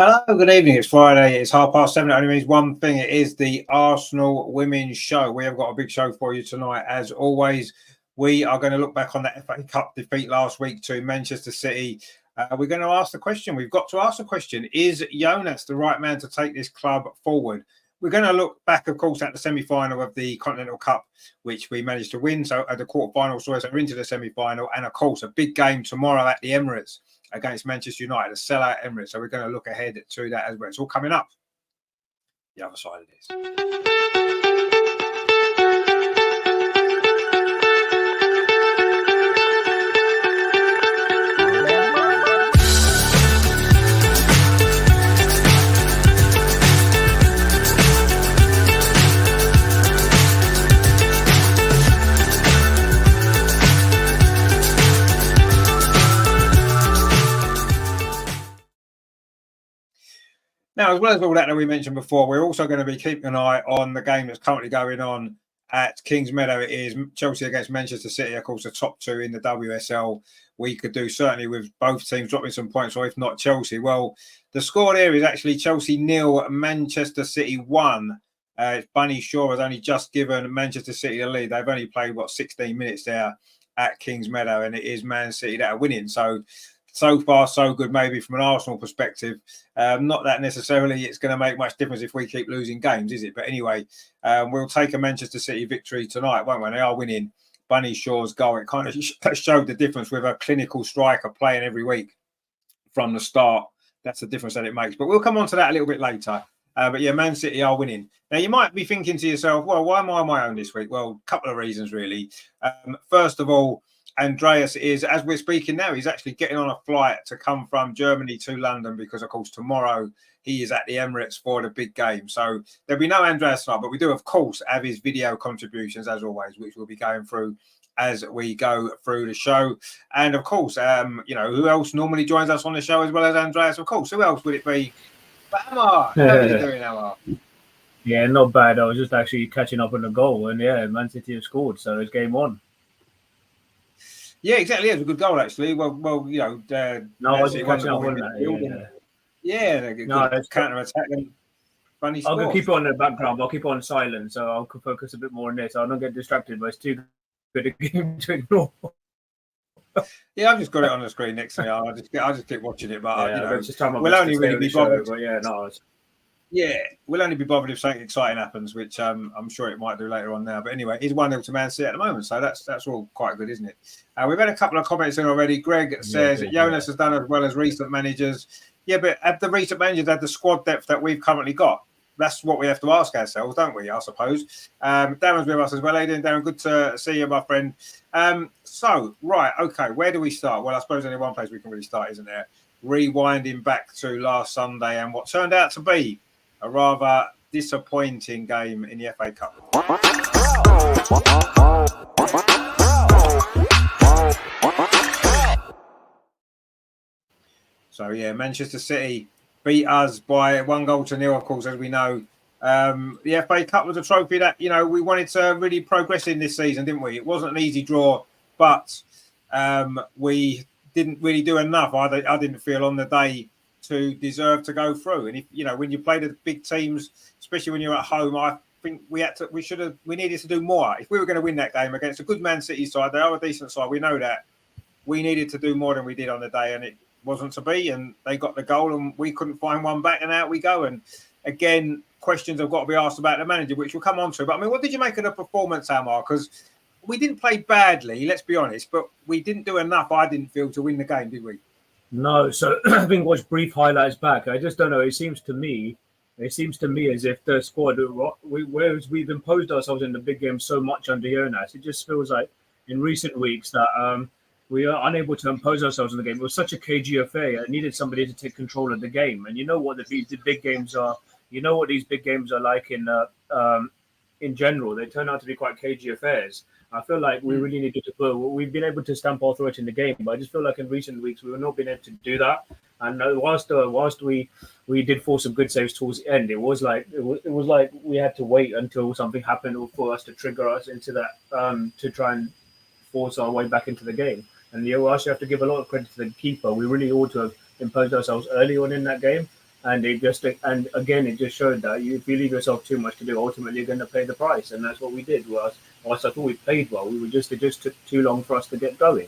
Hello, good evening. It's Friday. It's 7:30. It only means one thing. It is the Arsenal Women's Show. We have got a big show for you tonight. As always, we are going to look back on that FA Cup defeat last week to Manchester City. We're going to ask the question. We've got to ask the question. Is Jonas the right man to take this club forward? We're going to look back, of course, at the semi-final of the Continental Cup, which we managed to win. So at the quarter-final, so we're into the semi-final. And, of course, a big game tomorrow at the Emirates against Manchester United, a sellout Emirates. So we're going to look ahead to that as well. It's all coming up the other side of this. Now, as well as all that we mentioned before, we're also going to be keeping an eye on the game that's currently going on at Kings Meadow. It is Chelsea against Manchester City, of course, the top two in the WSL. We could do certainly with both teams dropping some points, or if not Chelsea. Well, the score there is actually Chelsea 0, Manchester City 1. Bunny Shaw has only just given Manchester City the lead. They've only played, 16 minutes there at Kings Meadow, and it is Man City that are winning. So far, so good, maybe from an Arsenal perspective. Not that necessarily it's going to make much difference if we keep losing games, is it? But anyway, we'll take a Manchester City victory tonight, won't we? They are winning. Bunny Shaw's goal, it kind of showed the difference with a clinical striker playing every week from the start. That's the difference that it makes. But we'll come on to that a little bit later. But yeah, Man City are winning. Now, you might be thinking to yourself, well, why am I on my own this week? Well, a couple of reasons, really. First of all, Andreas is, as we're speaking now, he's actually getting on a flight to come from Germany to London because, of course, tomorrow he is at the Emirates for the big game. So there'll be no Andreas tonight, but we do, of course, have his video contributions, as always, which we'll be going through as we go through the show. And, of course, who else normally joins us on the show as well as Andreas? Of course, who else would it be? But Amar, how are you doing, Amar? Yeah, not bad. I was just actually catching up on the goal, and yeah, Man City have scored, so it's game on. Yeah, exactly. It was a good goal, actually. Well, no, I was just catching up on that. Yeah, good counter attack. And funny I'm gonna keep it on the background. I'll keep it on silent, so I'll focus a bit more on this. I don't get distracted, but it's too good a game to ignore. Yeah, I've just got it on the screen next to me. I just keep watching it, but we'll only really be bothered. We'll only be bothered if something exciting happens, which I'm sure it might do later on now. But anyway, it's 1-0 to Man City at the moment, so that's all quite good, isn't it? We've had a couple of comments in already. Greg says Jonas has done as well as recent managers. Yeah, but have the recent managers had the squad depth that we've currently got? That's what we have to ask ourselves, don't we? I suppose. Darren's with us as well. Aidan, Darren, good to see you, my friend. Where do we start? Well, I suppose only one place we can really start, isn't there? Rewinding back to last Sunday and what turned out to be a rather disappointing game in the FA Cup. So, yeah, Manchester City beat us by 1-0, of course, as we know. The FA Cup was a trophy that, we wanted to really progress in this season, didn't we? It wasn't an easy draw, but we didn't really do enough. I didn't feel on the day to deserve to go through. And if when you play the big teams, especially when you're at home, I think we needed to do more. If we were going to win that game against a good Man City side, they are a decent side, we know that. We needed to do more than we did on the day, and it wasn't to be, and they got the goal and we couldn't find one back, and out we go. And again, questions have got to be asked about the manager, which we'll come on to. But I mean, what did you make of the performance, Amar? Because we didn't play badly, let's be honest, but we didn't do enough, I didn't feel, to win the game, did we? No, so I think watch brief highlights back. I just don't know. It seems to me as if the squad, whereas we've imposed ourselves in the big game so much under Jonas, it just feels like in recent weeks that we are unable to impose ourselves in the game. It was such a cagey affair. I needed somebody to take control of the game. And you know what the big games are. You know what these big games are like in general. They turn out to be quite cagey affairs. I feel like we really needed to we've been able to stamp our throat in the game, but I just feel like in recent weeks we were not being able to do that. And whilst we did force some good saves towards the end, it was like we had to wait until something happened for us to trigger us into that to try and force our way back into the game. And you actually have to give a lot of credit to the keeper. We really ought to have imposed ourselves early on in that game. And it just showed that if you leave yourself too much to do, ultimately you're going to pay the price, and that's what we did. Whilst I thought we played well, it just took too long for us to get going.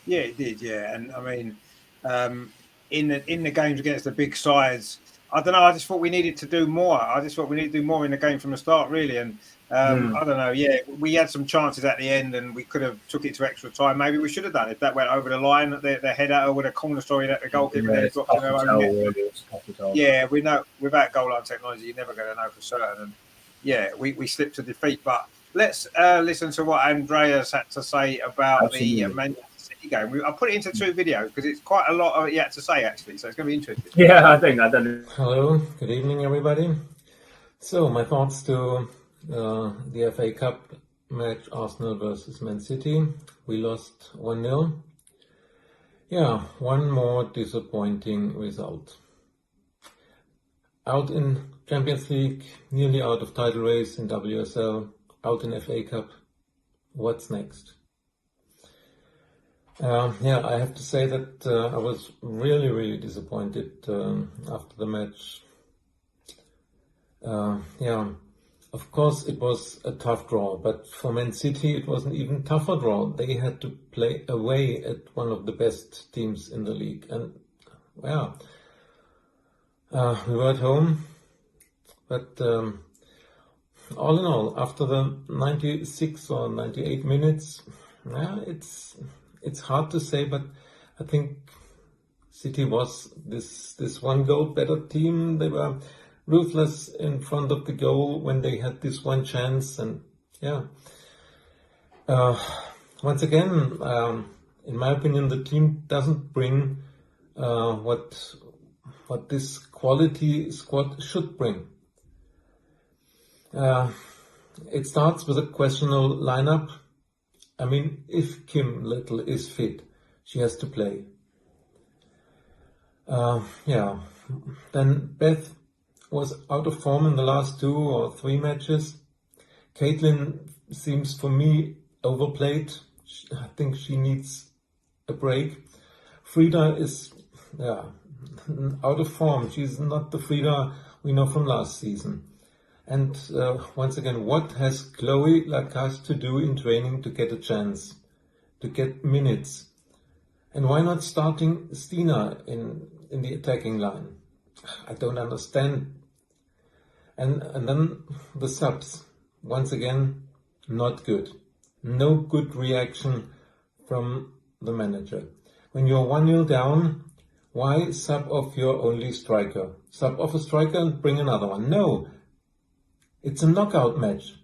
Yeah, it did. Yeah, and I mean, in the games against the big sides, I don't know. I just thought we needed to do more. I just thought we needed to do more in the game from the start, really. And I don't know. Yeah, we had some chances at the end, and we could have took it to extra time. Maybe we should have done it. If that went over the line. The header with a corner story that the goalkeeper then dropped in their own net. Yeah, we know without goal line technology, you're never going to know for certain. And yeah, we slipped to defeat. But let's listen to what Andreas had to say about the Manchester City game. I put it into 2 videos because it's quite a lot of he had to say, actually. So it's going to be interesting. Yeah, I think I done it. Hello, good evening, everybody. So my thoughts to the FA Cup match, Arsenal versus Man City. We lost 1-0. Yeah, one more disappointing result. Out in Champions League, nearly out of title race in WSL, out in FA Cup. What's next? Yeah, I have to say that I was really disappointed after the match. Yeah, of course it was a tough draw, but for Man City it was an even tougher draw. They had to play away at one of the best teams in the league, and yeah, we were at home. But all in all, after the 96 or 98 minutes, yeah, it's hard to say, but I think City was this one goal better team. They were ruthless in front of the goal when they had this one chance, and yeah. Once again, in my opinion, the team doesn't bring what this quality squad should bring. It starts with a questionable lineup. I mean, if Kim Little is fit, she has to play. Yeah. Then Beth was out of form in the last 2 or 3 matches. Caitlin seems, for me, overplayed. I think she needs a break. Frida is out of form. She's not the Frida we know from last season. And once again, what has Chloe Lacasse to do in training to get a chance, to get minutes? And why not starting Stina in the attacking line? I don't understand. And then the subs, once again, not good. No good reaction from the manager. When you're 1-0 down, why sub off your only striker? Sub off a striker and bring another one. No. It's a knockout match.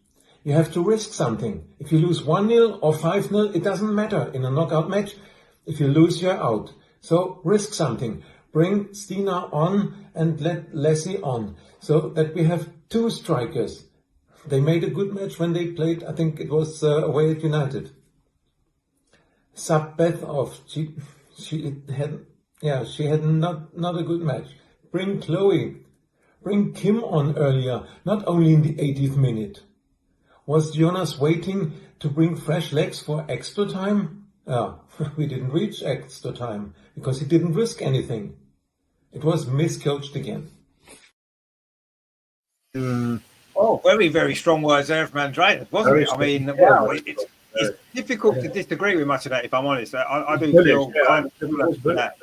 You have to risk something. If you lose 1-0 or 5-0, it doesn't matter in a knockout match. If you lose, you're out. So risk something. Bring Stina on and let Leslie on, so that we have 2 strikers. They made a good match when they played. I think it was away at United. Sub Beth off. She had not a good match. Bring Chloe. Bring Kim on earlier, not only in the 80th minute. Was Jonas waiting to bring fresh legs for extra time? We didn't reach extra time because he didn't risk anything. It was miscoached again. Oh, very strong words there from Andreas, wasn't it? I mean, wow, it's difficult to disagree with much of that, if I'm honest. I do feel kind of similar to that.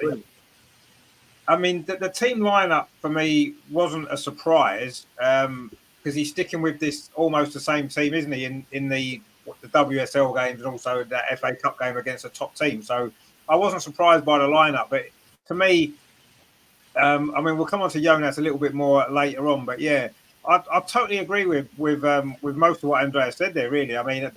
I mean, the team lineup for me wasn't a surprise because he's sticking with this almost the same team, isn't he? In the WSL games and also that FA Cup game against a top team. So I wasn't surprised by the lineup. But to me, I mean, we'll come on to Jonas a little bit more later on. But yeah, I totally agree with most of what Andreas said there. Really, I mean,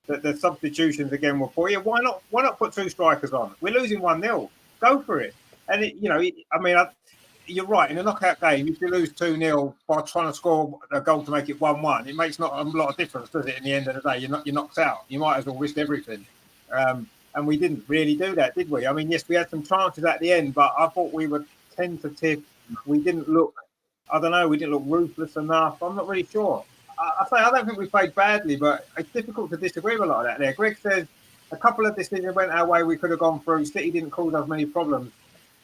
the substitutions again were poor. Yeah, why not put 2 strikers on? We're losing 1-0. Go for it. And you're right. In a knockout game, if you lose 2-0 by trying to score a goal to make it 1-1, it makes not a lot of difference, does it? In the end of the day, you're knocked out. You might as well risk everything. And we didn't really do that, did we? I mean, yes, we had some chances at the end, but I thought we were tentative. We didn't look. I don't know. We didn't look ruthless enough. I'm not really sure. I don't think we played badly, but it's difficult to disagree with a lot of that. There, Greg says a couple of decisions went our way. We could have gone through. City didn't cause us many problems.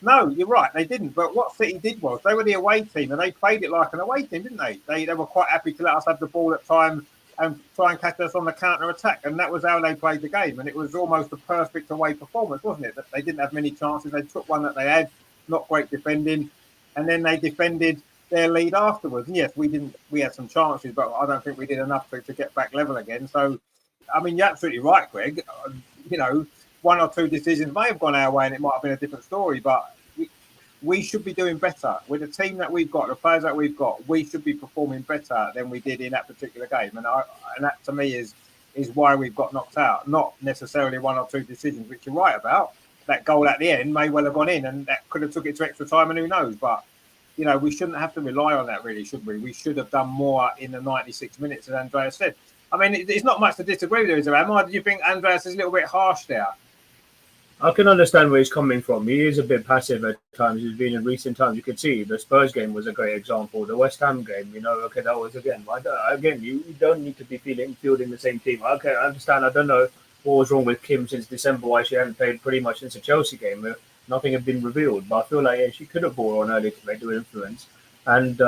No, you're right. They didn't. But what City did was they were the away team and they played it like an away team, didn't they? They were quite happy to let us have the ball at times and try and catch us on the counter attack. And that was how they played the game. And it was almost a perfect away performance, wasn't it? That they didn't have many chances. They took one that they had, not great defending. And then they defended their lead afterwards. And yes, we had some chances, but I don't think we did enough to get back level again. So, I mean, you're absolutely right, Greg. You know, one or two decisions may have gone our way and it might have been a different story, but we should be doing better. With the team that we've got, the players that we've got, we should be performing better than we did in that particular game. And that to me is why we've got knocked out, not necessarily one or two decisions, which you're right about. That goal at the end may well have gone in and that could have took it to extra time and who knows. But, you know, we shouldn't have to rely on that really, should we? We should have done more in the 96 minutes, as Andreas said. I mean, it's not much to disagree with, is there, Emma? Do you think Andreas is a little bit harsh there? I can understand where he's coming from. He is a bit passive at times. He's been in recent times. You could see the Spurs game was a great example. The West Ham game, you know, okay, that was again. You don't need to be fielding the same team. Okay, I understand. I don't know what was wrong with Kim since December, why she hadn't played pretty much since the Chelsea game. Nothing had been revealed, but I feel like she could have brought on early to make the influence. And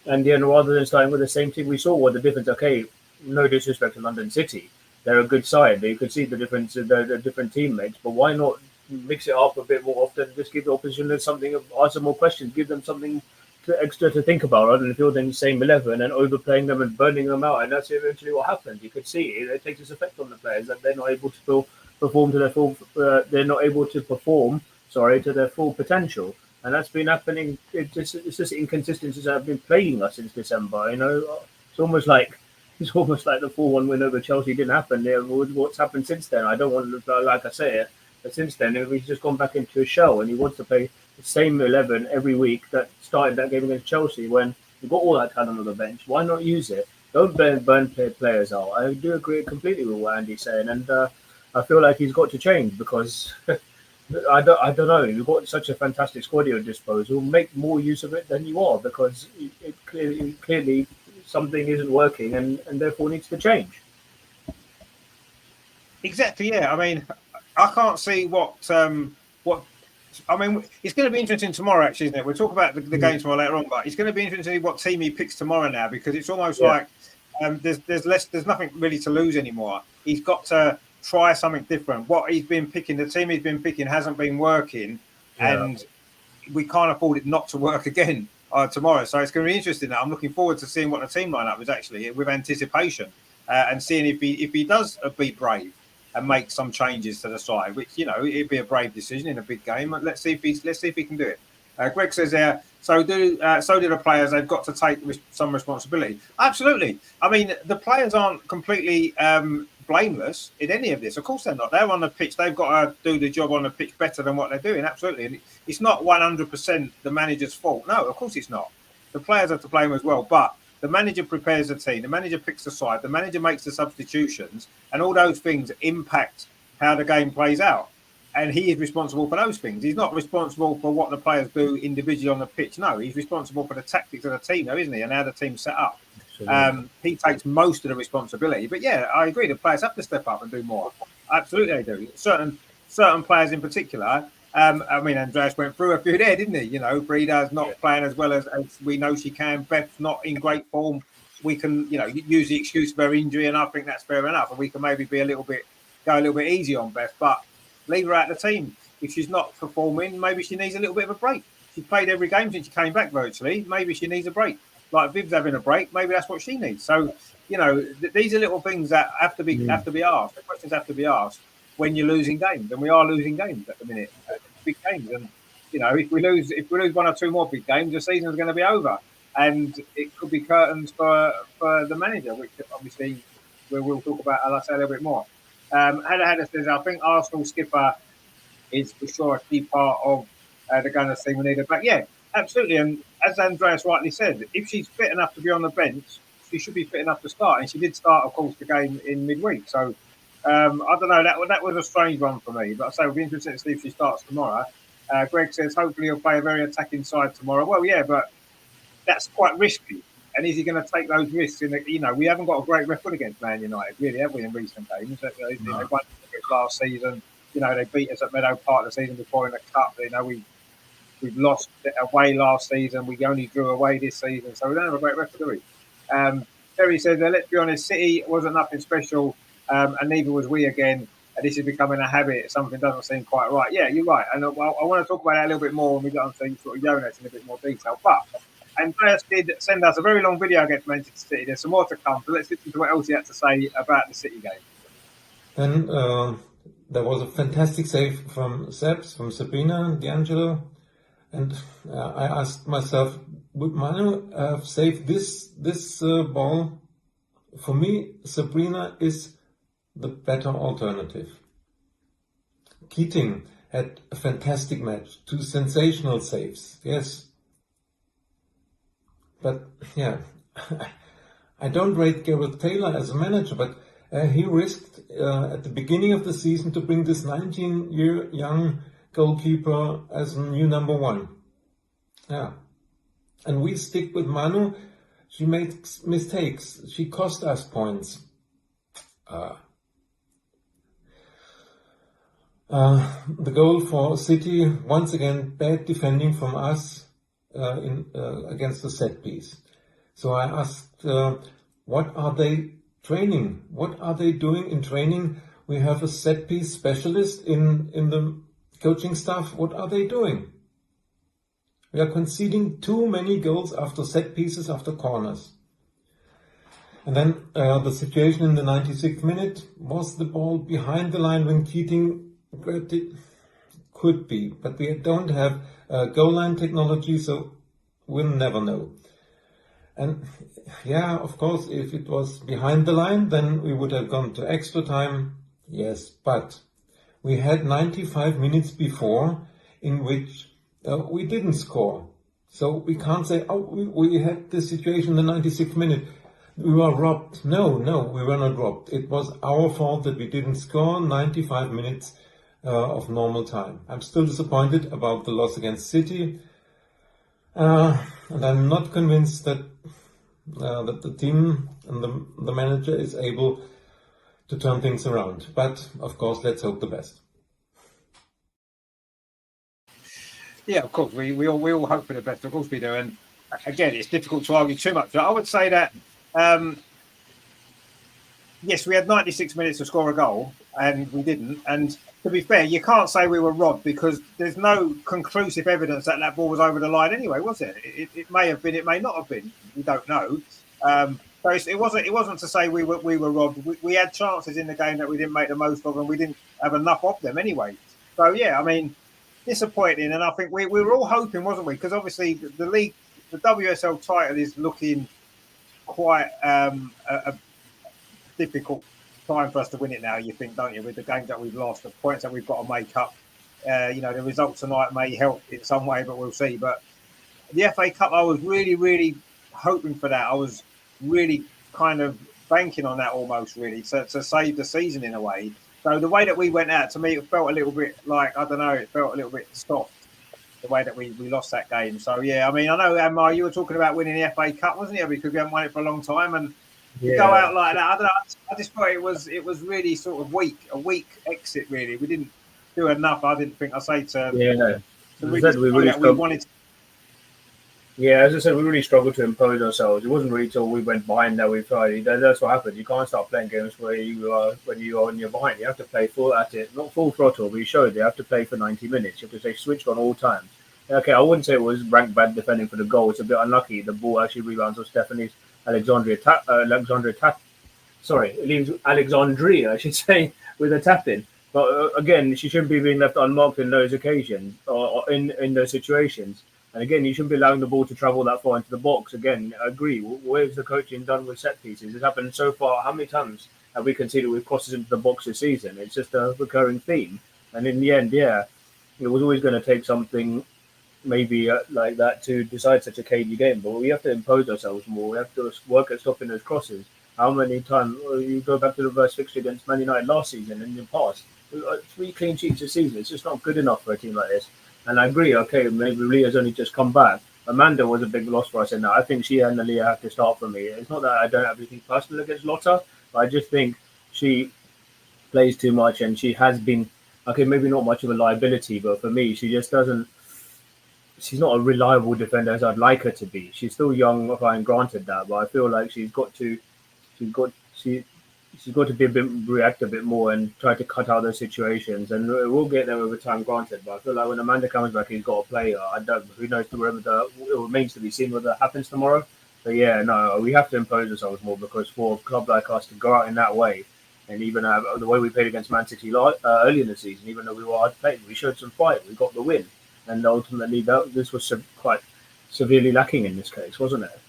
then rather than starting with the same team, we saw what the difference. Okay, no disrespect to London City. They're a good side. You could see the difference, the different teammates. But why not mix it up a bit more often? Just give the opposition something, ask them more questions, give them something extra to think about, rather than fielding the same 11 and overplaying them and burning them out. And that's eventually what happens. You could see it takes its effect on the players that they're not able to perform to their full. They're not able to perform. To their full potential, and that's been happening. It's just inconsistencies that have been plaguing us since December. You know, it's almost like the 4-1 win over Chelsea didn't happen. What's happened since then? I don't want to look like I say it, but since then he's just gone back into a shell, and he wants to play the same 11 every week that started that game against Chelsea. When you've got all that talent on the bench, why not use it? Don't burn players out. I do agree completely with what Andy's saying, and I feel like he's got to change because. I don't know. You've got such a fantastic squad at your disposal. Make more use of it than you are, because it clearly something isn't working and therefore needs to change. Exactly. Yeah. I mean, I can't see what. I mean, it's going to be interesting tomorrow, actually, isn't it? We'll talk about the game tomorrow later on, but it's going to be interesting to see what team he picks tomorrow now, because it's almost like there's nothing really to lose anymore. He's got to try something different. What he's been picking, the team he's been picking hasn't been working, and we can't afford it not to work again tomorrow. So it's going to be interesting. I'm looking forward to seeing what the team lineup is actually with anticipation, and seeing if he does be brave and make some changes to the side, which, you know, it'd be a brave decision in a big game. Let's see if he can do it. Greg says there, so do the players. They've got to take some responsibility. Absolutely. I mean, the players aren't completely blameless in any of this. Of course they're not. They're on the pitch. They've got to do the job on the pitch better than what they're doing. Absolutely. And it's not 100% the manager's fault. No, of course it's not. The players are to blame as well. But the manager prepares the team. The manager picks the side. The manager makes the substitutions. And all those things impact how the game plays out. And he is responsible for those things. He's not responsible for what the players do individually on the pitch. No, he's responsible for the tactics of the team, though, isn't he? And how the team's set up. He takes most of the responsibility. But yeah, I agree. The players have to step up and do more. Absolutely, they do. Certain players in particular. I mean, Andreas went through a few there, didn't he? You know, Brida's not playing as well as we know she can. Beth's not in great form. We can, you know, use the excuse of her injury, and I think that's fair enough. And we can maybe go a little bit easy on Beth, but leave her out of the team. If she's not performing, maybe she needs a little bit of a break. She's played every game since she came back virtually. Maybe she needs a break. Like Viv's having a break, maybe that's what she needs. So, you know, these are little things that have to be asked. The questions have to be asked when you're losing games, and we are losing games at the minute, big games. And you know, if we lose one or two more big games, the season's going to be over, and it could be curtains for the manager, which obviously we'll talk about. I'll say a little bit more. Hannah says, I think Arsenal skipper is for sure a key part of the Gunners team. We need her back. Yeah, absolutely. And as Andreas rightly said, if she's fit enough to be on the bench, she should be fit enough to start. And she did start, of course, the game in midweek. So I don't know. That was a strange one for me. But I say we'll be interested to see if she starts tomorrow. Greg says hopefully he'll play a very attacking side tomorrow. Well, yeah, but that's quite risky. And is he going to take those risks? You know, we haven't got a great record against Man United, really, have we, in recent games? They won last season. You know, they beat us at Meadow Park the season before in the Cup. You know, we We've lost away last season. We only drew away this season, so we don't have a great record, do we? Terry says, let's be honest, City wasn't nothing special, and neither was we again. This is becoming a habit. Something doesn't seem quite right. Yeah, you're right. And I want to talk about that a little bit more when we get on to sort of Jonas in a bit more detail. But Andreas did send us a very long video against Manchester City. There's some more to come. So let's listen to what else he had to say about the City game. Then there was a fantastic save from Sabrina D'Angelo. And I asked myself, would Manu have saved this ball? For me, Sabrina is the better alternative. Keating had a fantastic match, 2 sensational saves, yes. But yeah, I don't rate Gareth Taylor as a manager, but he risked at the beginning of the season to bring this 19-year young goalkeeper as a new number 1. Yeah. And we stick with Manu. She makes mistakes. She cost us points. The goal for City, once again, bad defending from us against the set piece. So I asked, what are they training? What are they doing in training? We have a set piece specialist in the coaching staff. What are they doing? We are conceding too many goals after set pieces, after corners. And then the situation in the 96th minute, was the ball behind the line when Keating grabbed it? Could be, but we don't have goal line technology, so we'll never know. And yeah, of course, if it was behind the line, then we would have gone to extra time. Yes, but we had 95 minutes before in which we didn't score. So we can't say, oh, we had this situation in the 96th minute. We were robbed. No, we were not robbed. It was our fault that we didn't score 95 minutes of normal time. I'm still disappointed about the loss against City. And I'm not convinced that the team and the manager is able to turn things around. But, of course, let's hope the best. Yeah, of course. We all hope for the best. Of course we do. And, again, it's difficult to argue too much. I would say that, yes, we had 96 minutes to score a goal, and we didn't. And to be fair, you can't say we were robbed because there's no conclusive evidence that ball was over the line anyway, was it? It may have been, it may not have been. We don't know. So it wasn't to say we were robbed. We had chances in the game that we didn't make the most of, and we didn't have enough of them anyway. So yeah, I mean, disappointing. And I think we were all hoping, wasn't we? Because obviously the league, the WSL title is looking quite a difficult time for us to win it now, you think, don't you, with the games that we've lost, the points that we've got to make up. The result tonight may help in some way, but we'll see. But the FA Cup, I was really, really hoping for that. I was really kind of banking on that almost, really, to save the season in a way. So the way that we went out, to me, it felt a little bit like, I don't know, it felt a little bit soft, the way that we lost that game. So, yeah, I mean, I know, Amar, you were talking about winning the FA Cup, wasn't you? Because we haven't won it for a long time. And to go out like that, I don't know. I just thought it was really sort of a weak exit. Really, we didn't do enough. I didn't think. As I wanted. Yeah, as I said, we really struggled to impose ourselves. It wasn't really till we went behind that we tried. That's what happened. You can't start playing games when you are when you're behind. You have to play full at it, not full throttle. But you showed you have to play for 90 minutes. You have to stay switched on all times. Okay, I wouldn't say it was ranked bad defending for the goal. It's a bit unlucky. The ball actually rebounds on Stephanie's Alexandria, I should say, with a tap in. But again, she shouldn't be being left unmarked in those occasions or in those situations. And again, you shouldn't be allowing the ball to travel that far into the box. Again, I agree. Where's the coaching done with set pieces? It's happened so far. How many times have we conceded with crosses into the box this season? It's just a recurring theme. And in the end, yeah, it was always going to take something maybe like that to decide such a cagey game, but we have to impose ourselves more. We have to work at stopping those crosses. How many times you go back to the reverse fixture against Man United last season and in the past? We got 3 clean sheets a season. It's just not good enough for a team like this. And I agree. Okay, maybe Leah's only just come back. Amanda was a big loss for us in that. I think she and Leah have to start for me. It's not that I don't have anything personal against Lotta, but I just think she plays too much and she has been, okay, maybe not much of a liability, but for me, she just doesn't. she's not a reliable defender as I'd like her to be. She's still young, fine, granted that, but I feel like she's got to be a bit react a bit more and try to cut out those situations. And we'll get there over time, granted. But I feel like when Amanda comes back, he's got to play her. I don't. Who knows? It remains to be seen whether that happens tomorrow. But yeah, no, we have to impose ourselves more, because for a club like us to go out in that way, and even the way we played against Man City early in the season, even though we were hard played, we showed some fight. We got the win, and ultimately this was quite severely lacking in this case, wasn't it?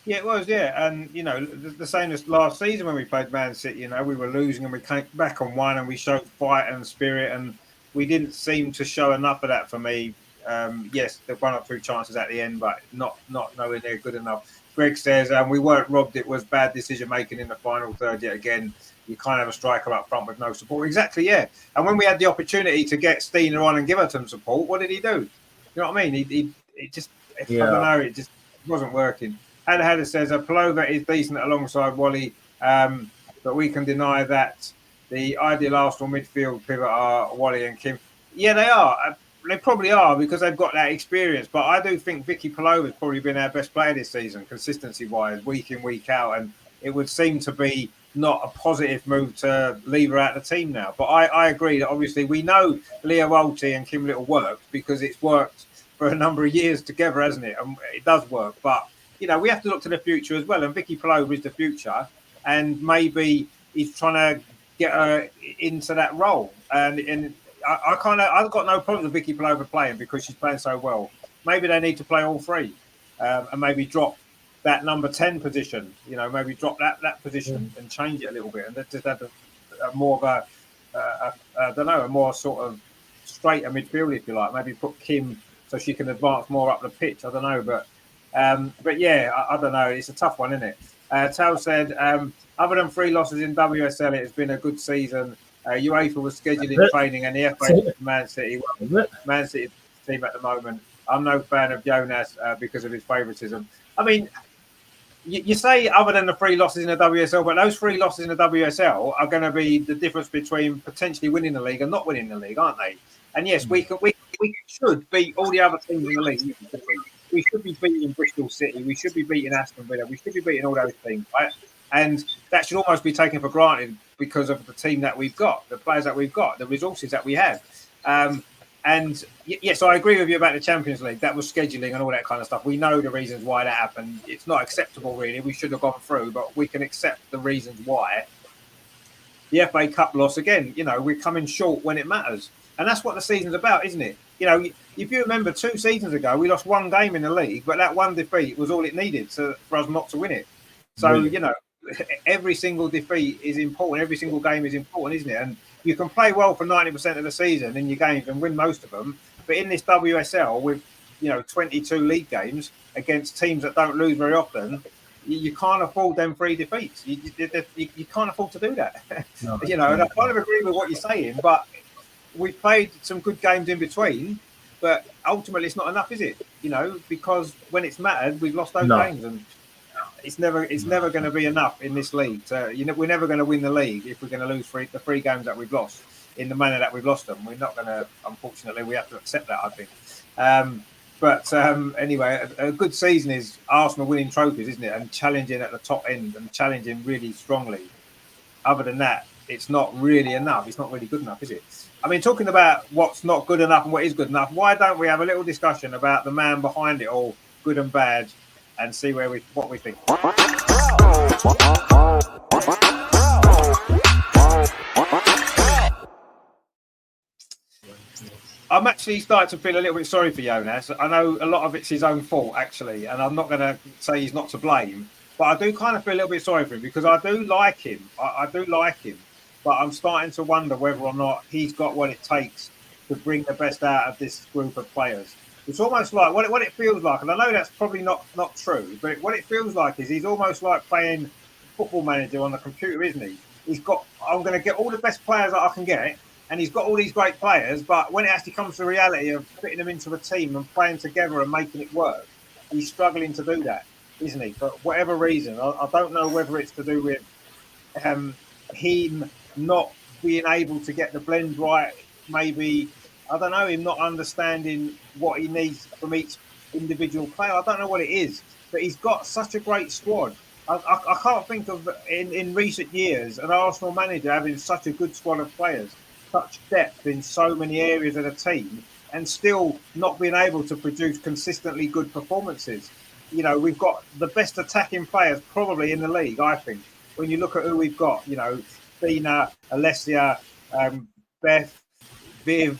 Yeah, it was, yeah. And, the same as last season when we played Man City, we were losing and we came back and won and we showed fight and spirit, and we didn't seem to show enough of that for me. Yes, there were 1 or 2 chances at the end, but not nowhere near good enough. Greg says we weren't robbed. It was bad decision-making in the final third yet again. You can't have a striker up front with no support. Exactly, yeah. And when we had the opportunity to get Steiner on and give her some support, what did he do? You know what I mean? I don't know, it just wasn't working. Hadda says Palova is decent alongside Wally, but we can deny that the ideal Arsenal midfield pivot are Wally and Kim. Yeah, they are. They probably are, because they've got that experience. But I do think Vicky Palova's probably been our best player this season, consistency-wise, week in, week out. And it would seem to be not a positive move to leave her out of the team now. But I agree that obviously we know Leah Walty and Kim Little worked, because it's worked for a number of years together, hasn't it? And it does work. But, we have to look to the future as well. And Vicky Palova is the future. And maybe he's trying to get her into that role. And I've got no problem with Vicky Palova playing, because she's playing so well. Maybe they need to play all 3, and maybe drop that number 10 position. Maybe drop that position and change it a little bit, and just have a more of a more sort of straighter midfield, if you like. Maybe put Kim so she can advance more up the pitch. I don't know, but yeah, I don't know. It's a tough one, isn't it? Tal said, other than 3 losses in WSL, it has been a good season. UEFA was scheduling training, and the FA Man City. Well, Man City team at the moment. I'm no fan of Jonas because of his favouritism. I mean, you say other than the 3 losses in the WSL, but those 3 losses in the WSL are going to be the difference between potentially winning the league and not winning the league, aren't they? And yes, we should beat all the other teams in the league. We should be beating Bristol City. We should be beating Aston Villa. We should be beating all those teams, right? And that should almost be taken for granted because of the team that we've got, the players that we've got, the resources that we have. And yes, I agree with you about the Champions League. That was scheduling and all that kind of stuff. We know the reasons why that happened. It's not acceptable, really. We should have gone through, but we can accept the reasons why. The FA Cup loss, again, we're coming short when it matters. And that's what the season's about, isn't it? If you remember 2 seasons ago, we lost 1 game in the league, but that 1 defeat was all it needed for us not to win it. So, really? Every single defeat is important. Every single game is important, isn't it? And you can play well for 90% of the season in your games and win most of them. But in this WSL with, 22 league games against teams that don't lose very often, you can't afford them 3 defeats. You can't afford to do that. No, and I kind of agree with what you're saying, but we played some good games in between, but ultimately it's not enough, is it? Because when it's mattered, we've lost those games, and it's never going to be enough in this league. We're never going to win the league if we're going to lose the 3 games that we've lost in the manner that we've lost them. We're not going to. Unfortunately, we have to accept that, I think. Anyway, a good season is Arsenal winning trophies, isn't it? And challenging at the top end and challenging really strongly. Other than that, it's not really enough. It's not really good enough, is it? I mean, talking about what's not good enough and what is good enough, why don't we have a little discussion about the man behind it all, good and bad, and see what we think. I'm actually starting to feel a little bit sorry for Jonas. I know a lot of it's his own fault, actually, and I'm not going to say he's not to blame, but I do kind of feel a little bit sorry for him because I do like him. I do like him, but I'm starting to wonder whether or not he's got what it takes to bring the best out of this group of players. It's almost like what it feels like, and I know that's probably not true, but what it feels like is he's almost like playing Football Manager on the computer, isn't he? I'm going to get all the best players that I can get, and he's got all these great players, but when it actually comes to the reality of putting them into a team and playing together and making it work, he's struggling to do that, isn't he? For whatever reason, I don't know whether it's to do with him not being able to get the blend right, maybe. I don't know, him not understanding what he needs from each individual player. I don't know what it is, but he's got such a great squad. I can't think of in recent years an Arsenal manager having such a good squad of players, such depth in so many areas of the team, and still not being able to produce consistently good performances. You know, we've got the best attacking players probably in the league, I think. When you look at who we've got, you know, Fina, Alessia, Beth, Viv,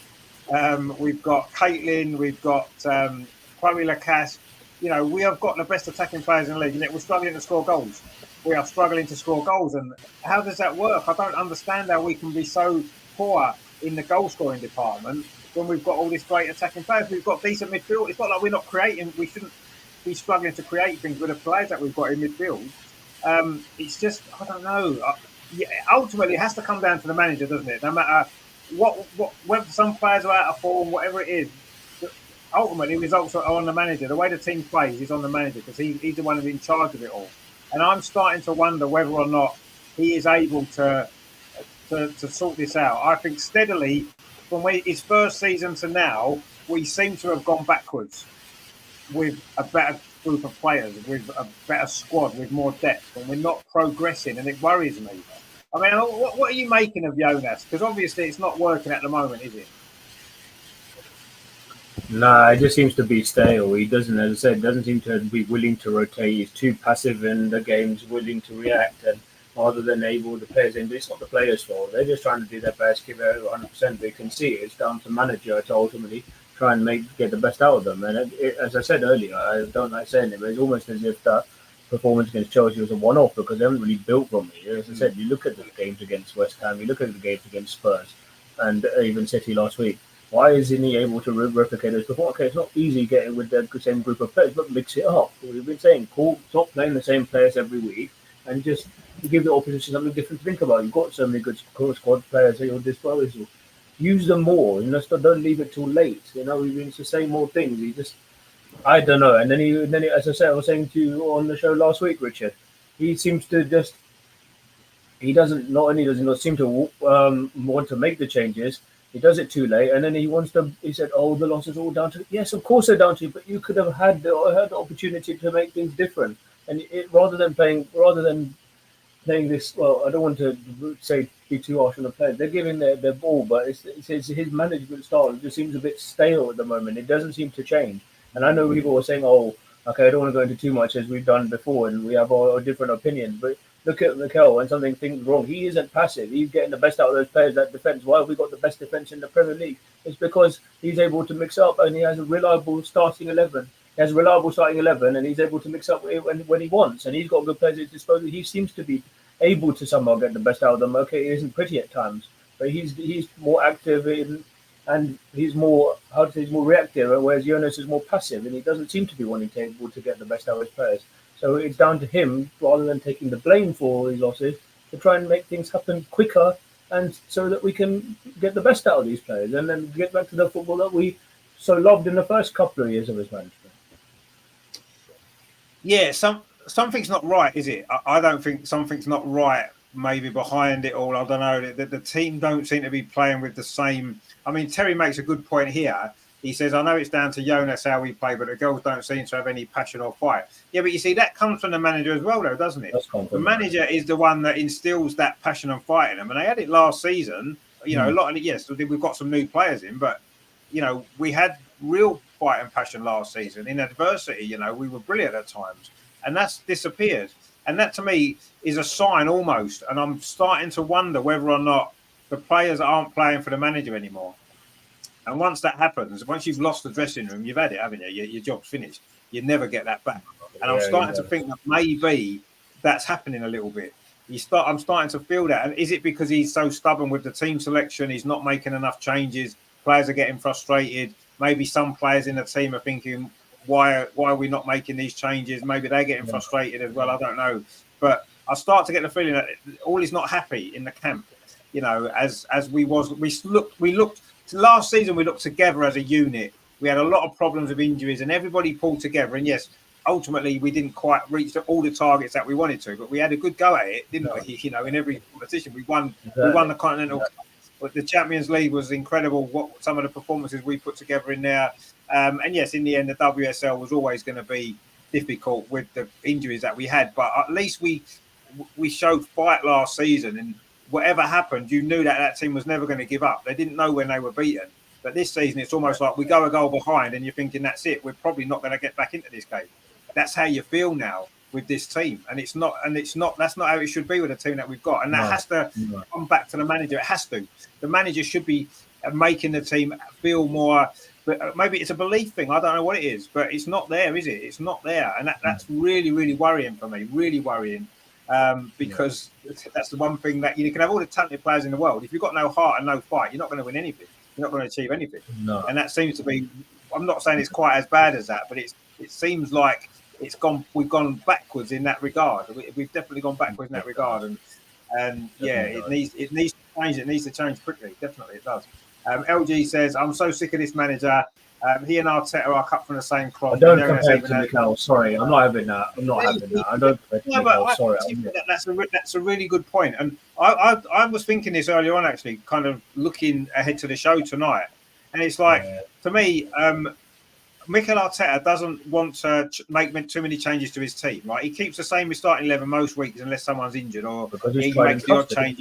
we've got Caitlin, we've got Chloe Lacasse. You know, we have got the best attacking players in the league, and yet we're struggling to score goals. We are struggling to score goals, and how does that work? I don't understand how we can be so poor in the goal scoring department when we've got all this great attacking players. We've got decent midfield. It's not like we're not creating. We shouldn't be struggling to create things with the players that we've got in midfield. It's just, I don't know. Ultimately, it has to come down to the manager, doesn't it? No matter what whether some players are out of form, whatever it is. Ultimately, results are on the manager. The way the team plays is on the manager because he's the one who's in charge of it all. And I'm starting to wonder whether or not he is able to sort this out. I think steadily, from his first season to now, we seem to have gone backwards with a better group of players, with a better squad, with more depth, and we're not progressing, and it worries me. I mean, what are you making of Jonas? Because obviously it's not working at the moment, is it? Nah, it just seems to be stale. He doesn't, as I said, doesn't seem to be willing to rotate. He's too passive in the games, willing to react, and rather than able the players in. It's not the players' fault. They're just trying to do their best, give it 100%. They can see it's down to manager to ultimately try and get the best out of them. And as I said earlier, I don't like saying it, but it's almost as if that performance against Chelsea was a one-off because they haven't really built from it. As I said, you look at the games against West Ham, you look at the games against Spurs, and even City last week. Why isn't he able to replicate those before? Okay, it's not easy getting with the same group of players, but mix it up. We've been saying, cool, stop playing the same players every week and just give the opposition something different to think about. You've got so many good squad players at your disposal. Use them more. You know, don't leave it too late. You know, we've been to say more things. I don't know. And then he, as I said, I was saying to you on the show last week, Richard, he seems to just, he doesn't, not only does he not seem to want to make the changes, he does it too late, and then he said, oh, the loss is all down to, yes, of course they're down to you, but you could have had the opportunity to make things different. And rather than playing this, well, I don't want to say be too harsh on the players. They're giving their ball, but it's his management style. It just seems a bit stale at the moment. It doesn't seem to change. And I know people are saying, oh, okay, I don't want to go into too much as we've done before, and we have a different opinion, but look at Mikel when something's wrong. He isn't passive. He's getting the best out of those players that defence. Why have we got the best defence in the Premier League? It's because he's able to mix up and he has a reliable starting 11. He has a reliable starting 11 and he's able to mix up when he wants. And he's got good players at his disposal. He seems to be able to somehow get the best out of them. Okay, he isn't pretty at times, but he's more active and he's more reactive, whereas Jonas is more passive and he doesn't seem to be wanting to able to get the best out of his players. So it's down to him, rather than taking the blame for all these losses, to try and make things happen quicker and so that we can get the best out of these players and then get back to the football that we so loved in the first couple of years of his management. Yeah, something's not right, is it? I don't think something's not right maybe behind it all. I don't know. The team don't seem to be playing with the same... I mean, Terry makes a good point here. He says, I know it's down to Jonas how we play, but the girls don't seem to have any passion or fight. Yeah, but you see, that comes from the manager as well, though, doesn't it? The manager is the one that instills that passion and fight in them. And they had it last season. You know, a lot of it, yes, we've got some new players in, but, you know, we had real fight and passion last season. In adversity, you know, we were brilliant at times. And that's disappeared. And that, to me, is a sign almost. And I'm starting to wonder whether or not the players aren't playing for the manager anymore. And once that happens, once you've lost the dressing room, you've had it, haven't you? Your job's finished. You never get that back. And I'm starting to think that maybe that's happening a little bit. I'm starting to feel that. And is it because he's so stubborn with the team selection? He's not making enough changes. Players are getting frustrated. Maybe some players in the team are thinking, why are we not making these changes? Maybe they're getting frustrated as well. I don't know. But I start to get the feeling that all is not happy in the camp. You know, as we looked. Last season, we looked together as a unit. We had a lot of problems with injuries and everybody pulled together. And yes, ultimately, we didn't quite reach all the targets that we wanted to, but we had a good go at it, didn't we? You know, in every competition, we won the Continental Cup. But the Champions League was incredible. What some of the performances we put together in there, and yes, in the end, the WSL was always going to be difficult with the injuries that we had. But at least we showed fight last season, and whatever happened, you knew that team was never going to give up. They didn't know when they were beaten. But this season, it's almost like we go a goal behind, and you're thinking that's it. We're probably not going to get back into this game. That's how you feel now with this team, and it's not. That's not how it should be with a team that we've got, and that has to come back to the manager. It has to. The manager should be making the team feel more. But maybe it's a belief thing. I don't know what it is, but it's not there, is it? It's not there, and that's really, really worrying for me. Really worrying, because that's the one thing that you can have all the talented players in the world. If you've got no heart and no fight, you're not going to win anything. You're not going to achieve anything. No. And that seems to be. I'm not saying it's quite as bad as that, but it seems like it's gone. We've gone backwards in that regard. We've definitely gone backwards in that regard, and yeah, it needs to change. It needs to change quickly. Definitely, it does. LG says, "I'm so sick of this manager. He and Arteta are cut from the same cloth." I don't compare him to Mikel. Sorry, I'm not having that. I don't compare to Mikel. Sorry. That's a really good point. And I was thinking this earlier on, actually, kind of looking ahead to the show tonight. And it's like, to me, Mikel Arteta doesn't want to make too many changes to his team, right? He keeps the same starting 11 most weeks unless someone's injured or he makes the odd change.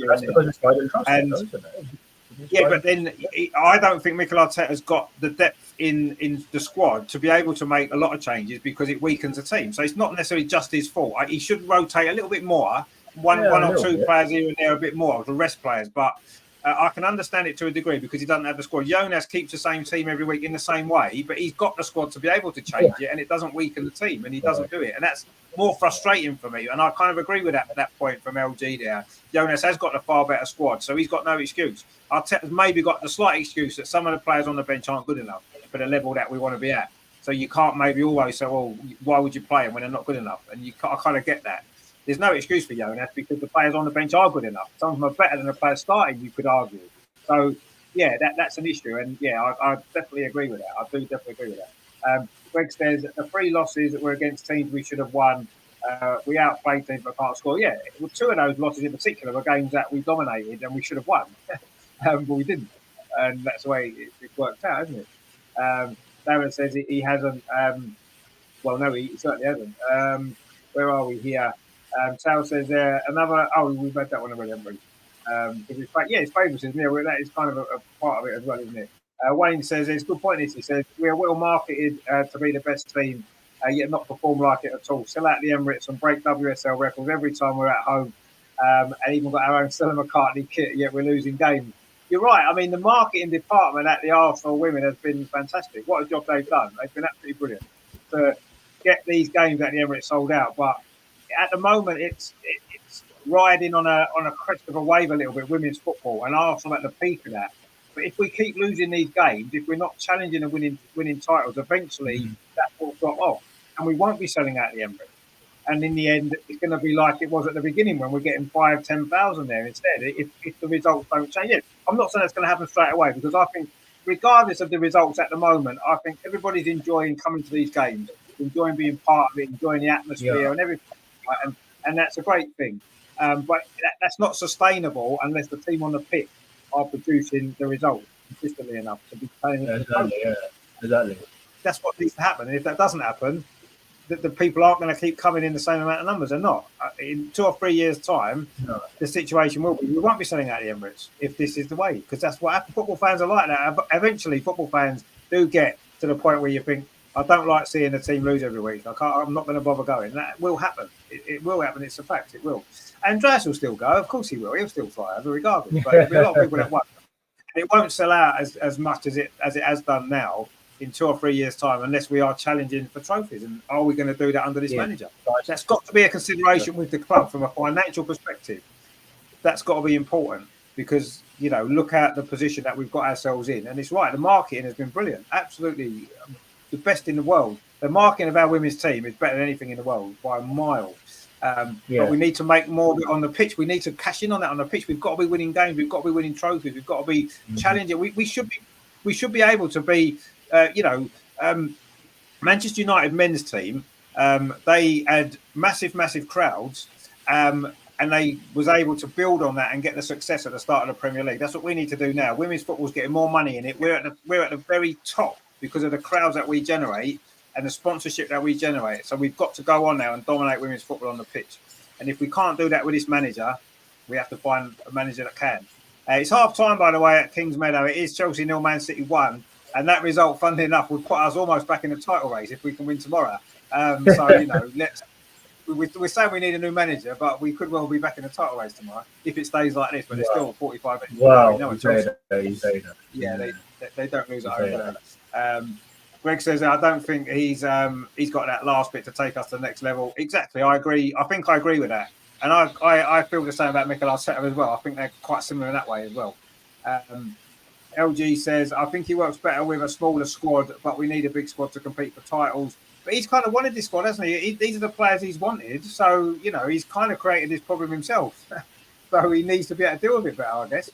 Yeah, but then I don't think Mikel Arteta's got the depth in the squad to be able to make a lot of changes because it weakens the team. So it's not necessarily just his fault. He should rotate a little bit more, one or two players here and there a bit more to rest players. But I can understand it to a degree because he doesn't have the squad. Jonas keeps the same team every week in the same way, but he's got the squad to be able to change it, and it doesn't weaken the team, and he doesn't do it. And that's more frustrating for me. And I kind of agree with that point from LG there. Jonas has got a far better squad, so he's got no excuse. Arteta's maybe got the slight excuse that some of the players on the bench aren't good enough for the level that we want to be at. So you can't maybe always say, well, why would you play them when they're not good enough? And I kind of get that. There's no excuse for Jonas because the players on the bench are good enough. Some of them are better than the players starting, you could argue. So, yeah, that's an issue. And, yeah, I definitely agree with that. I do definitely agree with that. Greg says the 3 losses that were against teams we should have won. We outplayed teams but can't score. Yeah, well, 2 of those losses in particular were games that we dominated and we should have won. But we didn't. And that's the way it worked out, isn't it? Darren says he hasn't. Well, no, he certainly hasn't. Where are we here? Sal says another. Oh, we've read that one already, haven't we? It's favouritism. Yeah, that is kind of a part of it as well, isn't it? Wayne says it's a good point. He says we are well marketed to be the best team, yet not perform like it at all. Sell out the Emirates and break WSL records every time we're at home, and even got our own Stella McCartney kit. Yet we're losing games. You're right. I mean, the marketing department at the Arsenal women has been fantastic. What a job they've done. They've been absolutely brilliant to get these games at the Emirates sold out. But at the moment, it's riding on a crest of a wave a little bit, women's football, and Arsenal at the peak of that. But if we keep losing these games, if we're not challenging and winning titles, eventually that will drop off, and we won't be selling out the Emirates. And in the end, it's going to be like it was at the beginning when we're getting 5,000, 10,000 there instead. If the results don't change, I'm not saying it's going to happen straight away because I think, regardless of the results at the moment, I think everybody's enjoying coming to these games, enjoying being part of it, enjoying the atmosphere and everything, right? And that's a great thing. But that's not sustainable unless the team on the pitch are producing the results consistently enough to be playing. Exactly. That's what needs to happen. And if that doesn't happen, the people aren't going to keep coming in the same amount of numbers. They're not. In 2 or 3 years' time, the situation will be we won't be selling out the Emirates if this is the way, because that's what happens. Football fans are like that. Eventually, football fans do get to the point where you think, I don't like seeing the team lose every week. I'm not going to bother going. That will happen. It will happen. It's a fact. It will. Andreas will still go. Of course he will. He'll still thrive regardless. But there'll be a lot of people that won't. And it won't sell out as much as it has done now in 2 or 3 years' time unless we are challenging for trophies. And are we going to do that under this manager? That's got to be a consideration with the club from a financial perspective. That's got to be important because, look at the position that we've got ourselves in. And it's right. The marketing has been brilliant. Absolutely the best in the world. The marketing of our women's team is better than anything in the world by a mile. But we need to make more of it on the pitch. We need to cash in on that on the pitch. We've got to be winning games. We've got to be winning trophies. We've got to be challenging. We should be able to be. Manchester United men's team. They had massive crowds, and they was able to build on that and get the success at the start of the Premier League. That's what we need to do now. Women's football's getting more money in it. We're at the very top because of the crowds that we generate and the sponsorship that we generate. So we've got to go on now and dominate women's football on the pitch. And if we can't do that with this manager, we have to find a manager that can. It's half time, by the way, at Kings Meadow. It is Chelsea 0, Man City 1. And that result, funnily enough, would put us almost back in the title race if we can win tomorrow. So, you know, we're saying we need a new manager, but we could well be back in the title race tomorrow if it stays like this. But there's still 45 minutes. Wow, you know, yeah, they don't lose it over there. Greg says, I don't think he's got that last bit to take us to the next level. Exactly, I agree. I think I agree with that. And I feel the same about Mikel Arteta as well. I think they're quite similar in that way as well. LG says, I think he works better with a smaller squad, but we need a big squad to compete for titles. But he's kind of wanted this squad, hasn't he? These are the players he's wanted. So, you know, he's kind of created this problem himself. So he needs to be able to deal with it better, I guess.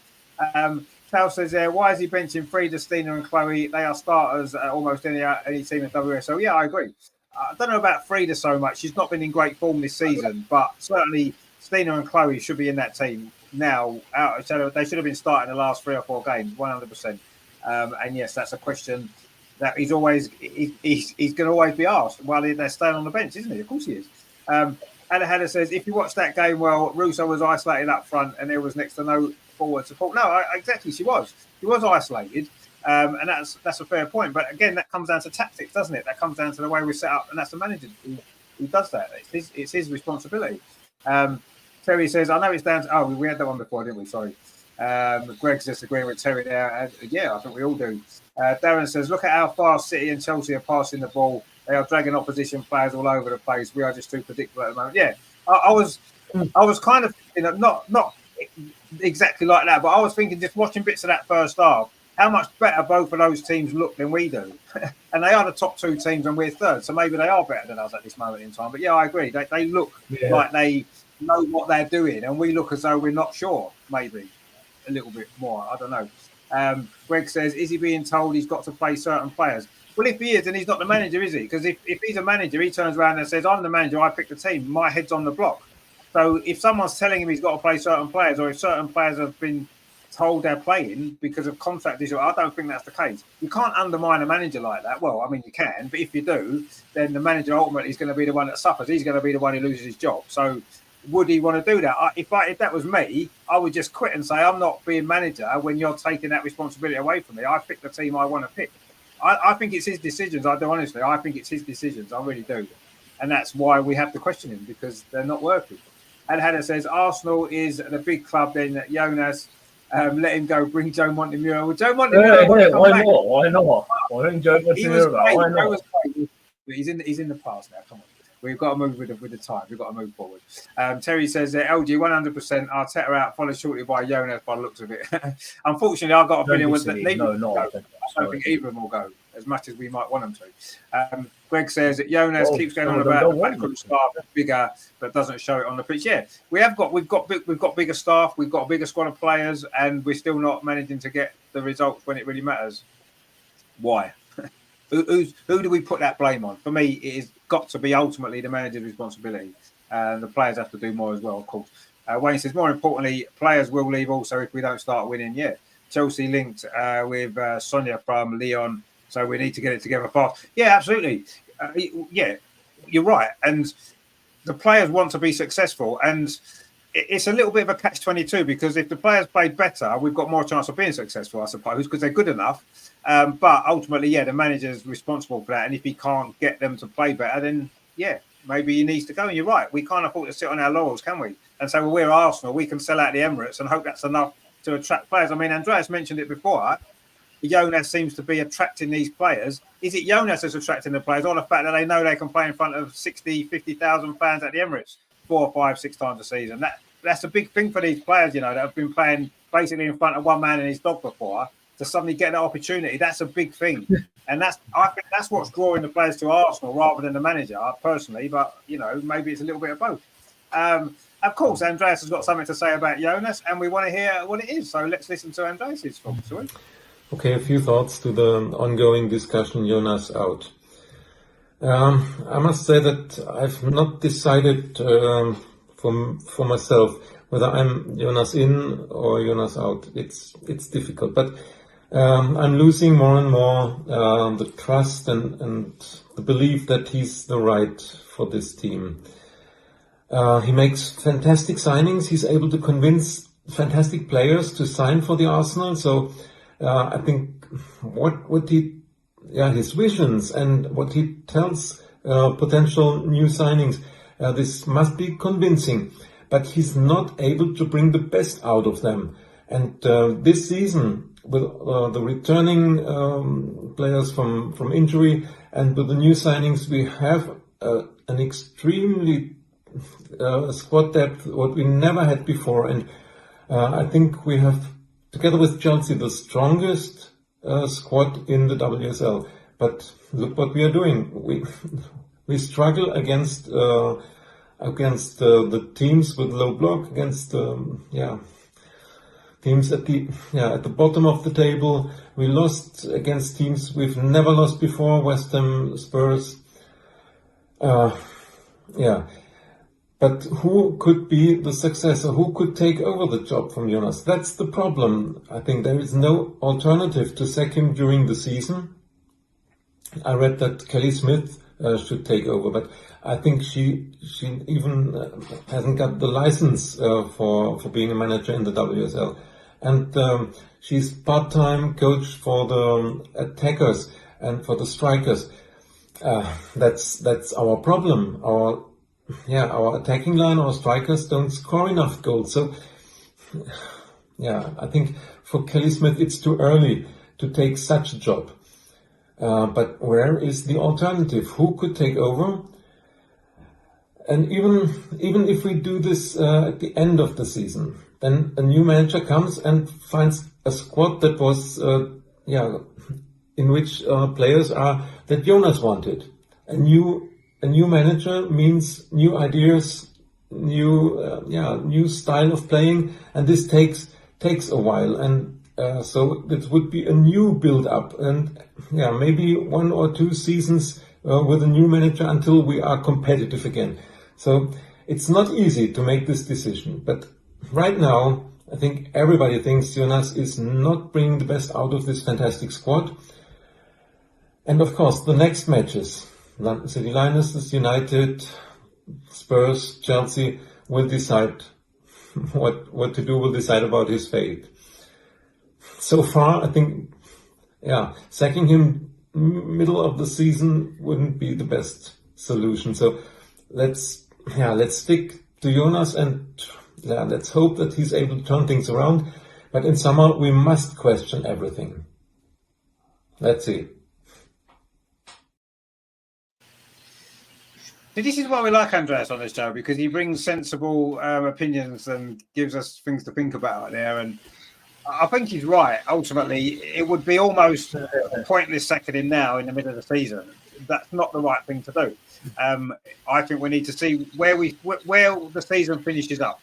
Tal says, why is he benching Frida, Stina and Chloe? They are starters at almost any team in WSL. Yeah, I agree. I don't know about Frida so much. She's not been in great form this season, but certainly Stina and Chloe should be in that team now. They should have been starting the last 3 or 4 games, 100%. And yes, that's a question that he's going to always be asked while they're staying on the bench, isn't he? Of course he is. Adahada says, if you watch that game, well, Russo was isolated up front and there was next to no forward support. No, exactly, she was. She was isolated. And that's a fair point. But again, that comes down to tactics, doesn't it? That comes down to the way we're set up, and that's the manager who does that. It's his responsibility. Terry says, I know it's down to... Oh, we had that one before, didn't we? Sorry. Greg's disagreeing with Terry there. And yeah, I think we all do. Darren says, look at how fast City and Chelsea are passing the ball. They are dragging opposition players all over the place. We are just too predictable at the moment. Yeah, I was kind of, you know, not exactly like that, but I was thinking, just watching bits of that first half, how much better both of those teams look than we do. And they are the top 2 teams and we're third, so maybe they are better than us at this moment in time. But yeah, I agree. They look like they know what they're doing, and we look as though we're not sure, maybe a little bit more. I don't know. Greg says, is he being told he's got to play certain players? Well, if he is, then he's not the manager, is he? Because if he's a manager, he turns around and says, I'm the manager, I pick the team, my head's on the block. So if someone's telling him he's got to play certain players, or if certain players have been told they're playing because of contract issue, I don't think that's the case. You can't undermine a manager like that. Well, I mean, you can, but if you do, then the manager ultimately is going to be the one that suffers. He's going to be the one who loses his job. So would he want to do that? If that was me, I would just quit and say, I'm not being manager when you're taking that responsibility away from me. I pick the team I want to pick. I think it's his decisions. I do, honestly. I think it's his decisions. I really do. And that's why we have to question him, because they're not working. And Hannah says, Arsenal is the big club, then Jonas, let him go, bring Joe Montemurro. Well, Joe Montemurro, why not? I think Joe Montemurro, why not? He's in the past now, come on. We've got to move with the time. We've got to move forward. Terry says, LG, 100%, Arteta out, followed shortly by Jonas by the looks of it. Unfortunately, I've got a feeling with that. I don't think either of them will go, as much as we might want them to. Greg says that Jonas keeps going on about the backroom staff bigger, but doesn't show it on the pitch. Yeah, we've got bigger staff, we've got a bigger squad of players, and we're still not managing to get the results when it really matters. Why? Who do we put that blame on? For me, it has got to be ultimately the manager's responsibility, and the players have to do more as well, of course. Wayne says, more importantly, players will leave also if we don't start winning. Yeah, Chelsea linked with Sonia from Lyon, so we need to get it together fast. Yeah, absolutely. Yeah, you're right. And the players want to be successful, and it's a little bit of a catch-22, because if the players played better, we've got more chance of being successful, I suppose, because they're good enough. But ultimately, yeah, the manager's responsible for that. And if he can't get them to play better, then, yeah, maybe he needs to go. And you're right. We can't afford to sit on our laurels, can we? And so, well, we're Arsenal. We can sell out the Emirates and hope that's enough to attract players. I mean, Andreas mentioned it before. Jonas seems to be attracting these players. Is it Jonas that's attracting the players, or the fact that they know they can play in front of 60, 50,000 fans at the Emirates 4, 5, 6 times a season? That's a big thing for these players, you know, that have been playing basically in front of one man and his dog before, to suddenly get that opportunity. That's a big thing. And I think that's what's drawing the players to Arsenal rather than the manager, personally. But, you know, maybe it's a little bit of both. Of course, Andreas has got something to say about Jonas, and we want to hear what it is. So let's listen to Andreas' thoughts, shall we? Okay, a few thoughts to the ongoing discussion, Jonas out. I must say that I've not decided for myself. Whether I'm Jonas in or Jonas out, it's difficult. But I'm losing more and more the trust and the belief that he's the right for this team. He makes fantastic signings. He's able to convince fantastic players to sign for the Arsenal. So I think his visions and what he tells potential new signings, this must be convincing. But he's not able to bring the best out of them. And this season, with the returning players from injury and with the new signings, we have an extremely squad depth, what we never had before. And I think we have, together with Chelsea, the strongest squad in the WSL. But look what we are doing. We struggle against the teams with low block, against teams at the bottom of the table. We lost against teams we've never lost before, West Ham, Spurs. But who could be the successor? Who could take over the job from Jonas? That's the problem. I think there is no alternative to sack him during the season. I read that Kelly Smith should take over, but I think she even hasn't got the license for being a manager in the WSL. And she's part-time coach for the attackers and for the strikers. That's our problem. Our attacking line, our strikers don't score enough goals. So, I think for Kelly Smith it's too early to take such a job. But where is the alternative? Who could take over? And even if we do this at the end of the season, then a new manager comes and finds a squad that was in which players are that Jonas wanted. A new manager means new ideas, new style of playing, and this takes a while. And so it would be a new build-up, and maybe 1 or 2 seasons with a new manager until we are competitive again. So it's not easy to make this decision. But right now, I think everybody thinks Jonas is not bringing the best out of this fantastic squad. And of course, the next matches, London City Lionesses, United, Spurs, Chelsea, will decide what to do, will decide about his fate. So far, I think, sacking him middle of the season wouldn't be the best solution. So let's stick to Jonas and let's hope that he's able to turn things around. But in summer, we must question everything. Let's see. This is why we like Andreas on this show, because he brings sensible opinions and gives us things to think about there. And I think he's right. Ultimately, it would be almost pointless sacking him now in the middle of the season. That's not the right thing to do. I think we need to see where the season finishes up.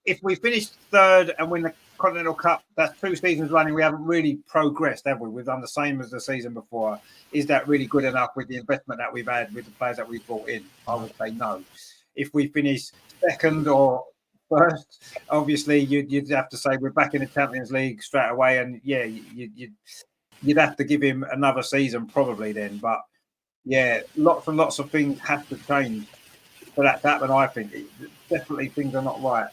If we finish third and win the Continental Cup, that's 2 seasons running. We haven't really progressed, have we? We've done the same as the season before. Is that really good enough with the investment that we've had, with the players that we've brought in? I would say no. If we finish second or first, obviously you'd have to say we're back in the Champions League straight away, and you'd have to give him another season probably then. But lots and lots of things have to change for that to happen. I think definitely things are not right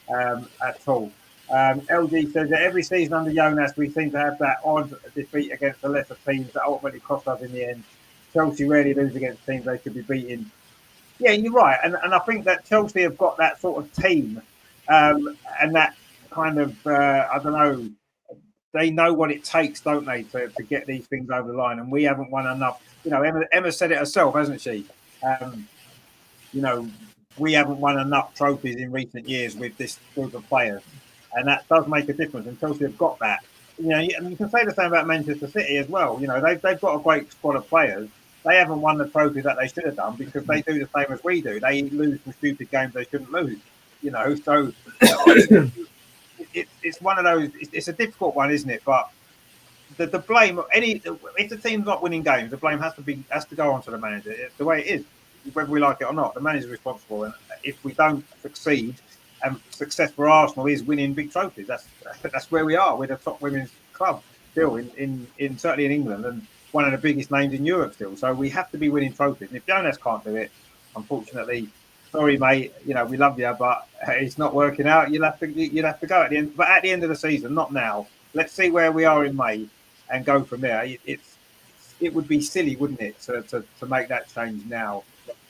at all. LG says that every season under Jonas we seem to have that odd defeat against the lesser teams that ultimately cost us in the end. Chelsea rarely lose against teams they could be beating. Yeah, you're right, and I think that Chelsea have got that sort of team, and that kind of I don't know. They know what it takes, don't they, to get these things over the line? And we haven't won enough. You know, Emma said it herself, hasn't she? We haven't won enough trophies in recent years with this group of players, and that does make a difference. And Chelsea have got that. And you can say the same about Manchester City as well. They've got a great squad of players. They haven't won the trophy that they should have done because they do the same as we do. They lose some stupid games they shouldn't lose. So it's one of those. It's a difficult one, isn't it? But the blame, if the team's not winning games, the blame has to go on to the manager. It's the way it is, whether we like it or not. The manager's responsible, and if we don't succeed, and success for Arsenal is winning big trophies. That's where we are. We're the top women's club still in certainly in England, and one of the biggest names in Europe still. So we have to be winning trophies. And if Jonas can't do it, unfortunately, sorry, mate. You know, we love you, but it's not working out. You'll have to go at the end. But at the end of the season, not now. Let's see where we are in May and go from there. It would be silly, wouldn't it, to make that change now.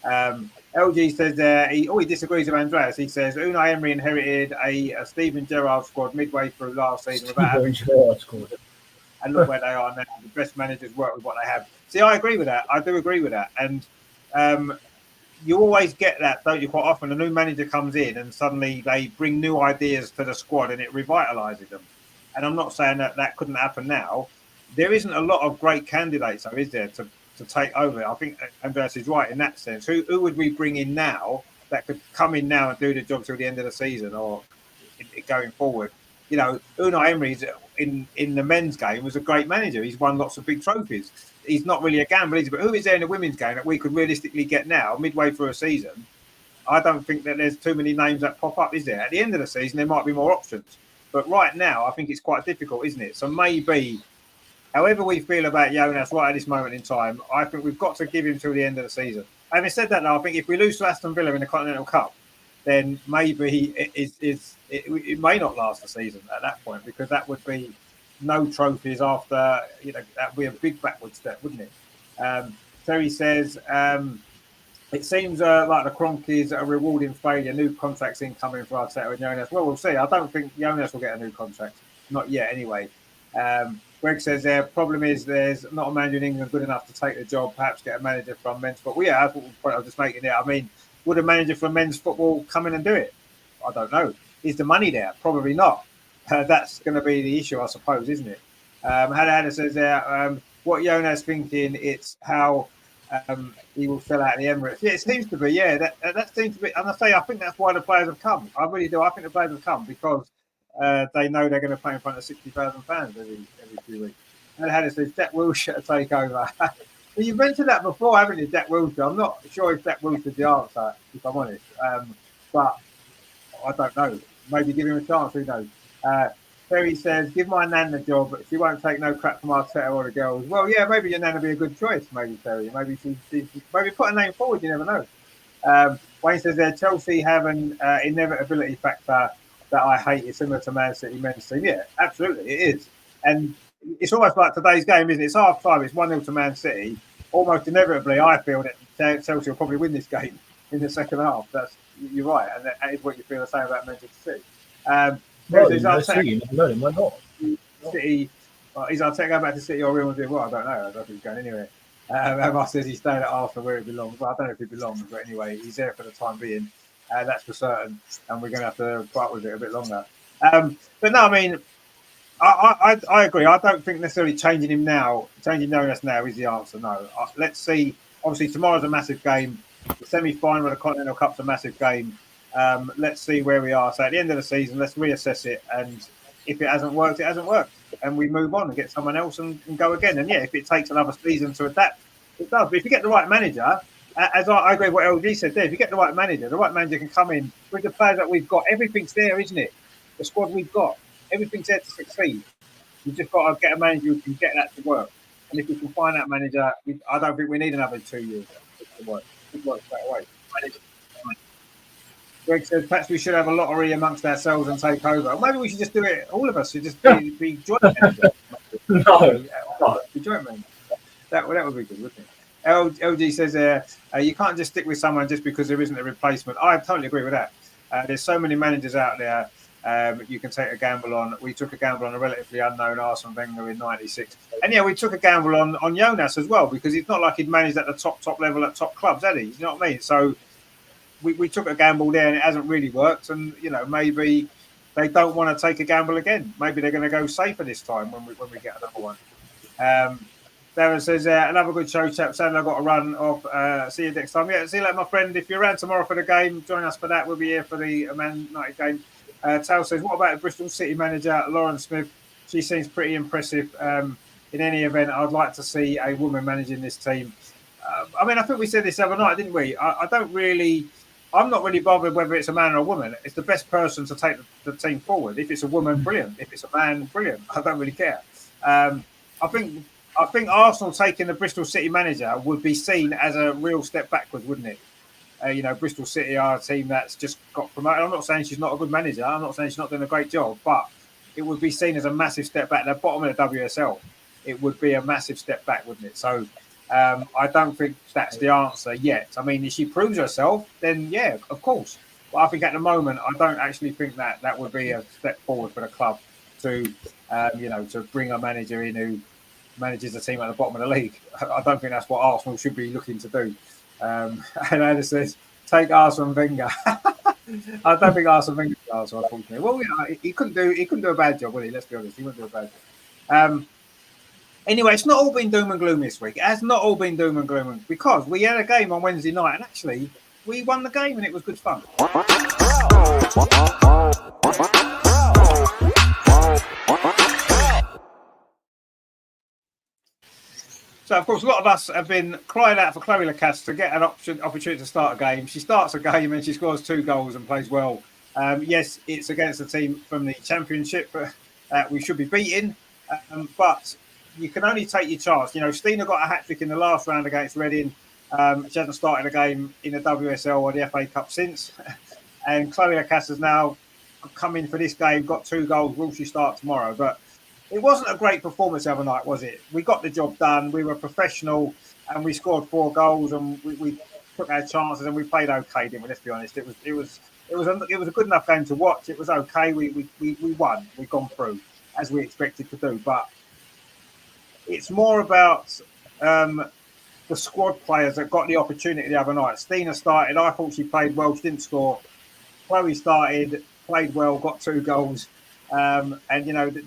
LG says he disagrees with Andreas. He says Unai Emery inherited a Steven Gerrard squad midway through last season without having squad. And look where they are now. The best managers work with what they have. See, I agree with that. I do agree with that. And you always get that, don't you? Quite often, a new manager comes in and suddenly they bring new ideas to the squad and it revitalises them. And I'm not saying that couldn't happen now. There isn't a lot of great candidates, though, is there, to take over? I think Andreas is right in that sense. Who would we bring in now that could come in now and do the job till the end of the season or going forward? You know, Unai Emery in the men's game was a great manager. He's won lots of big trophies. He's not really a gambler, is he? But who is there in the women's game that we could realistically get now, midway through a season? I don't think that there's too many names that pop up, is there? At the end of the season, there might be more options. But right now, I think it's quite difficult, isn't it? So maybe, however we feel about Jonas right at this moment in time, I think we've got to give him till the end of the season. Having said that, though, I think if we lose to Aston Villa in the Continental Cup, then maybe it may not last the season at that point, because that would be no trophies after, you know, that would be a big backward step, wouldn't it? Terry says, it seems like the Cronkies are rewarding failure. New contracts incoming for Arteta and Jonas. Well, we'll see. I don't think Jonas will get a new contract. Not yet, anyway. Greg says their problem is there's not a manager in England good enough to take the job. Perhaps get a manager from men's football. Well, yeah, that's what the point I was just making there. I mean, would a manager from men's football come in and do it? I don't know. Is the money there? Probably not. That's going to be the issue, I suppose, isn't it? Hannah says there, what Jonas thinking, it's how he will fill out the Emirates. Yeah, it seems to be. Yeah, that seems to be. And I think that's why the players have come. I really do. I think the players have come because they know they're going to play in front of 60,000 fans every few weeks. And Hannah says Jack Wilshere take over. Well, you've mentioned that before, haven't you, Jack Wilshere? I'm not sure if Jack Wilshere's the answer, if I'm honest. But I don't know. Maybe give him a chance. Who knows? Terry says, give my nan the job. She won't take no crap from Arteta or the girls. Well, yeah, maybe your nan will be a good choice, maybe, Terry. Maybe maybe put a name forward, you never know. Wayne says there, Chelsea have an inevitability factor that I hate. It's similar to Man City men's team. Yeah, absolutely, it is. And it's almost like today's game, isn't it? It's half time, it's 1-0 to Man City. Almost inevitably, I feel that Chelsea will probably win this game in the second half. You're right, and that is what you feel the same about Manchester City. Is Arteta going back to City or Real Madrid? Well, I don't know. I don't think he's going anywhere. Emma says he's staying at Arsenal where he belongs. Well, I don't know if he belongs, but anyway, he's there for the time being. That's for certain, and we're going to have to put up with it a bit longer. But no, I mean, I agree. I don't think necessarily changing Jonas now is the answer. No, let's see. Obviously, tomorrow's a massive game. The semi-final of the Continental Cup's a massive game. Let's see where we are. So at the end of the season, let's reassess it. And if it hasn't worked, it hasn't worked. And we move on and get someone else and go again. And yeah, if it takes another season to adapt, it does. But if you get the right manager, as I agree with what LG said there, if you get the right manager can come in with the players that we've got. Everything's there, isn't it? The squad we've got, everything's there to succeed. You've just got to get a manager who can get that to work. And if we can find that manager, I don't think we need another 2 years to work. It works that way. Greg says perhaps we should have a lottery amongst ourselves and take over. Or maybe we should just do it. All of us should just be joint managers. Be joint managers. That would be good, wouldn't it? LG says you can't just stick with someone just because there isn't a replacement. I totally agree with that. There's so many managers out there you can take a gamble on. We took a gamble on a relatively unknown Arsene Wenger in '96. And yeah, we took a gamble on Jonas as well, because it's not like he'd managed at the top level at top clubs, had he? You know what I mean? So we took a gamble there and it hasn't really worked. And, you know, maybe they don't want to take a gamble again. Maybe they're going to go safer this time when we get another one. Darren says, another good show, chaps. Sadly, I've got to run off. See you next time. Yeah, see you later, my friend. If you're around tomorrow for the game, join us for that. We'll be here for the Man United game. Tal says, what about the Bristol City manager, Lauren Smith? She seems pretty impressive. In any event, I'd like to see a woman managing this team. I mean, I think we said this the other night, didn't we? I don't really I'm not really bothered whether it's a man or a woman. It's the best person to take the team forward. If it's a woman, brilliant. If it's a man, brilliant. I don't really care. I think Arsenal taking the Bristol City manager would be seen as a real step backwards, wouldn't it? Bristol City are a team that's just got promoted. I'm not saying she's not a good manager. I'm not saying she's not doing a great job, but it would be seen as a massive step back. They're bottom of the WSL. It would be a massive step back, wouldn't it? So I don't think that's the answer yet. I mean, if she proves herself, then yeah, of course. But I think at the moment, I don't actually think that would be a step forward for the club to, to bring a manager in who manages a team at the bottom of the league. I don't think that's what Arsenal should be looking to do. And Anna says, take Arsene Wenger. I don't think Arsene Wenger is Arsenal, unfortunately. Well, he couldn't do a bad job, would he? Let's be honest, he wouldn't do a bad job. Anyway, it's not all been doom and gloom this week. It has not all been doom and gloom because we had a game on Wednesday night, and actually we won the game, and it was good fun. So, of course, a lot of us have been crying out for Chloe Lacasse to get an opportunity to start a game. She starts a game and she scores 2 goals and plays well. Yes, it's against a team from the Championship we should be beating, but you can only take your chance. You know, Stina got a hat-trick in the last round against Reading. She hasn't started a game in the WSL or the FA Cup since. And Chloe Lacasse has now come in for this game, got 2 goals. Will she start tomorrow? But it wasn't a great performance the other night, was it? We got the job done. We were professional, and we scored 4 goals, and we took our chances, and we played okay. Didn't we? Let's be honest. It was a good enough game to watch. It was okay. We won. We've gone through as we expected to do. But it's more about the squad players that got the opportunity the other night. Stina started. I thought she played well. She didn't score. Chloe started, played well, got 2 goals. And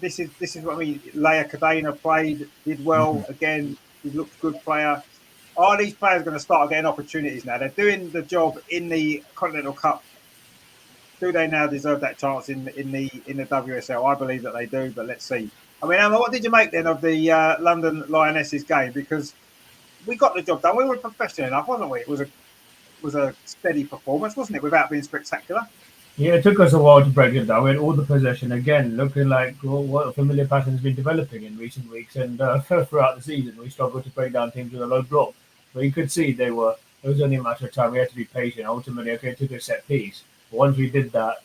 this is what I mean. Leia Cadena did well again. He looked a good player. Are these players going to start getting opportunities now? They're doing the job in the Continental Cup. Do they now deserve that chance in the WSL? I believe that they do, but let's see. I mean, Emma, what did you make then of the London Lionesses game? Because we got the job done. We were professional enough, wasn't we? It was a steady performance, wasn't it? Without being spectacular. Yeah, it took us a while to break it down. We had all the possession again, looking like what a familiar pattern has been developing in recent weeks. And throughout the season, we struggled to break down teams with a low block. But you could see it was only a matter of time. We had to be patient. Ultimately, okay, it took a set piece. But once we did that,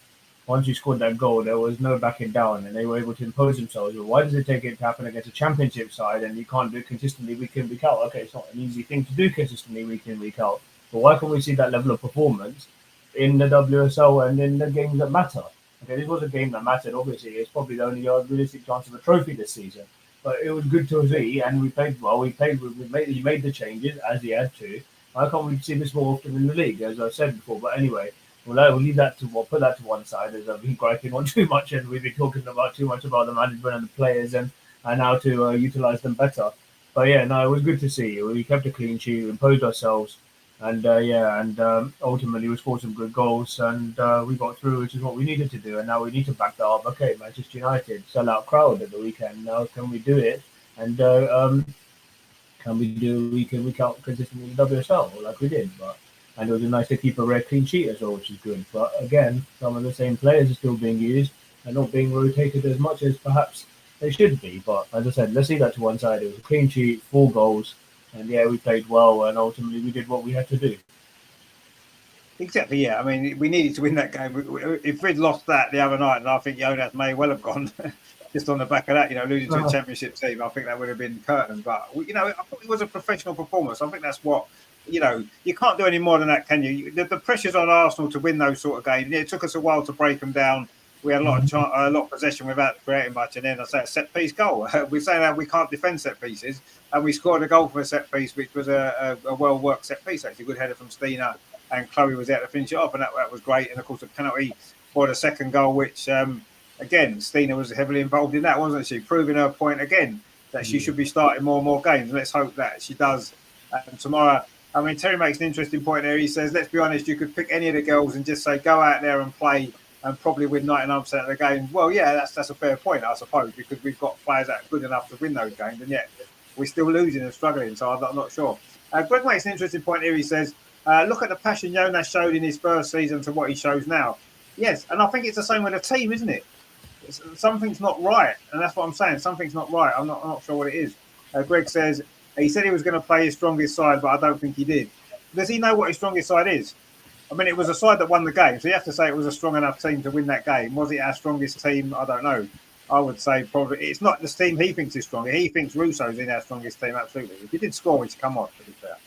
once we scored that goal, there was no backing down, and they were able to impose themselves. Well, why does it take it to happen against a Championship side and you can't do it consistently week in, week out? Okay, it's not an easy thing to do consistently week in, week out. But why can't we see that level of performance in the WSL and in the games that matter? Okay, this was a game that mattered, obviously. It's probably the only realistic chance of a trophy this season. But it was good to see, and we played well. He made the changes, as he had to. Why can't we see this more often in the league, as I said before? But anyway, we'll leave that put that to one side, as I've been griping on too much, and we've been talking about too much about the management and the players and how to utilise them better. But yeah, no, it was good to see. We kept a clean sheet, we imposed ourselves. And ultimately we scored some good goals, and we got through, which is what we needed to do. And now we need to back that up. Okay, Manchester United, sell-out crowd at the weekend. Now can we do it? And can we do week in, week out consistently in the WSL like we did? And it was nice to keep a rare clean sheet as well, which is good. But again, some of the same players are still being used and not being rotated as much as perhaps they should be. But as I said, let's see that to one side. It was a clean sheet, 4 goals. And yeah, we played well, and ultimately we did what we had to do. Exactly, yeah. I mean, we needed to win that game. If we'd lost that the other night, and I think Jonas may well have gone just on the back of that, losing to a Championship team, I think that would have been curtain. But, I thought it was a professional performance. I think that's what, you can't do any more than that, can you? The pressure's on Arsenal to win those sort of games. It took us a while to break them down. We had a lot of possession without creating much, and then I say a set piece goal. We're saying that we can't defend set pieces, and we scored a goal from a set piece, which was a well worked set piece. Actually, good header from Stina, and Chloe was there to finish it off, and that was great. And of course, a penalty for the second goal, which again, Stina was heavily involved in that, wasn't she? Proving her point again that she should be starting more and more games. Let's hope that she does tomorrow. I mean, Terry makes an interesting point there. He says, let's be honest, you could pick any of the girls and just say, go out there and play and probably win 99% of the games. Well, yeah, that's a fair point, I suppose, because we've got players that are good enough to win those games, and yet we're still losing and struggling, so I'm not sure. Greg makes an interesting point here. He says, Look at the passion Jonas showed in his first season to what he shows now. Yes, and I think it's the same with the team, isn't it? Something's not right, and that's what I'm saying. Something's not right. I'm not sure what it is. Greg says he said he was going to play his strongest side, but I don't think he did. Does he know what his strongest side is? I mean, it was a side that won the game, so you have to say it was a strong enough team to win that game. Was it our strongest team? I don't know. I would say probably it's not the team he thinks is stronger. He thinks Russo's in our strongest team, absolutely. If he did score, we should come on, to be fair.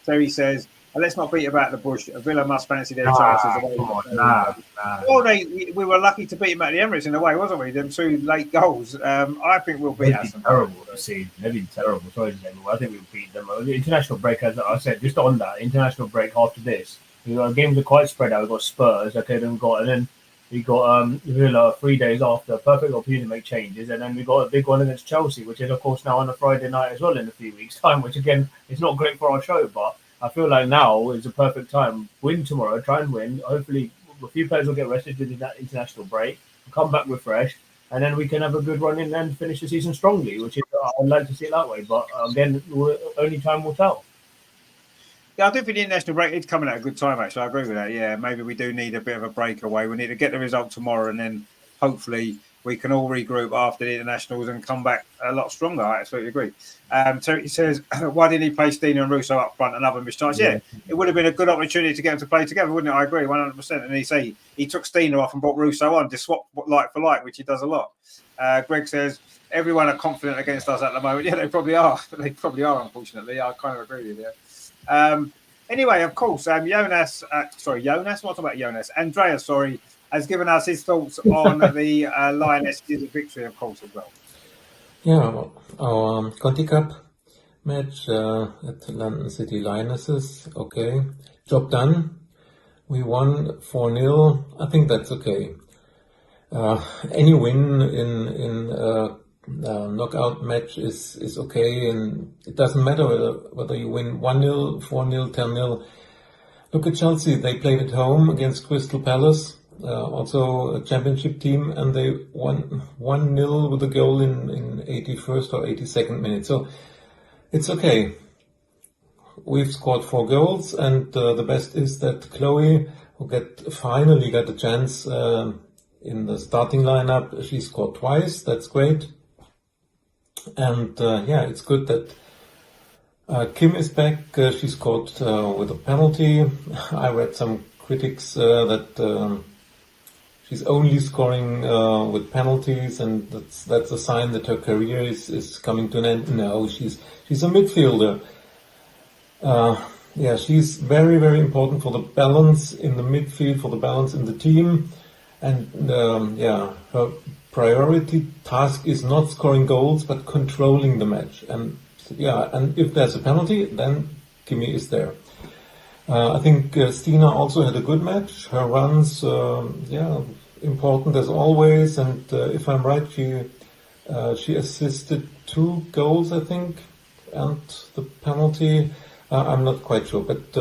Terry says, let's not beat about the bush. Villa must fancy their chances. Well, we were lucky to beat them at the Emirates in a way, wasn't we? Them 2 late goals. I think we'll beat Aston Villa. They've been terrible. Sorry to say, but I think we'll beat them. The international break, as I said, just on that international break after this, games are quite spread out. We've got Spurs, then we got Villa 3 days after, perfect opportunity to make changes, and then we got a big one against Chelsea, which is of course now on a Friday night as well in a few weeks' time, which again is not great for our show, but I feel like now is a perfect time. Win tomorrow, try and win. Hopefully a few players will get rested with that international break, come back refreshed, and then we can have a good run in and finish the season strongly, which is I'd like to see it that way, but again, only time will tell. Yeah, I do think the international break is coming at a good time, actually. I agree with that. Yeah, maybe we do need a bit of a breakaway. We need to get the result tomorrow, and then hopefully we can all regroup after the internationals and come back a lot stronger. I absolutely agree. Terry says, why didn't he play Steiner and Russo up front? Another missed chance. Yeah, it would have been a good opportunity to get them to play together, wouldn't it? I agree, 100%. And he took Steiner off and brought Russo on, just swap like for like, which he does a lot. Greg says, everyone are confident against us at the moment. Yeah, they probably are. They probably are, unfortunately. I kind of agree with you. Anyway, of course, Jonas, what about Jonas? Andreas, has given us his thoughts on the Lionesses' victory, of course, as well. Yeah, well, our Conti Cup match at London City Lionesses, okay. Job done. We won 4-0. I think that's okay. Any win in knockout match is okay, and it doesn't matter whether you win 1-0, 4-0, 10-0. Look at Chelsea. They played at home against Crystal Palace, also a championship team, and they won 1-0 with a goal in 81st or 82nd minute. So it's okay. We've scored 4 goals, and the best is that Chloe, who finally got a chance in the starting lineup, she scored twice. That's great. And it's good that Kim is back. She scored with a penalty. I read some critics that she's only scoring with penalties, and that's a sign that her career is coming to an end. No, she's a midfielder. She's very, very important for the balance in the midfield, for the balance in the team, and her priority task is not scoring goals, but controlling the match. And if there's a penalty, then Kimi is there. I think Stina also had a good match. Her runs, important as always. And if I'm right, she assisted 2 goals, I think, and the penalty. I'm not quite sure, but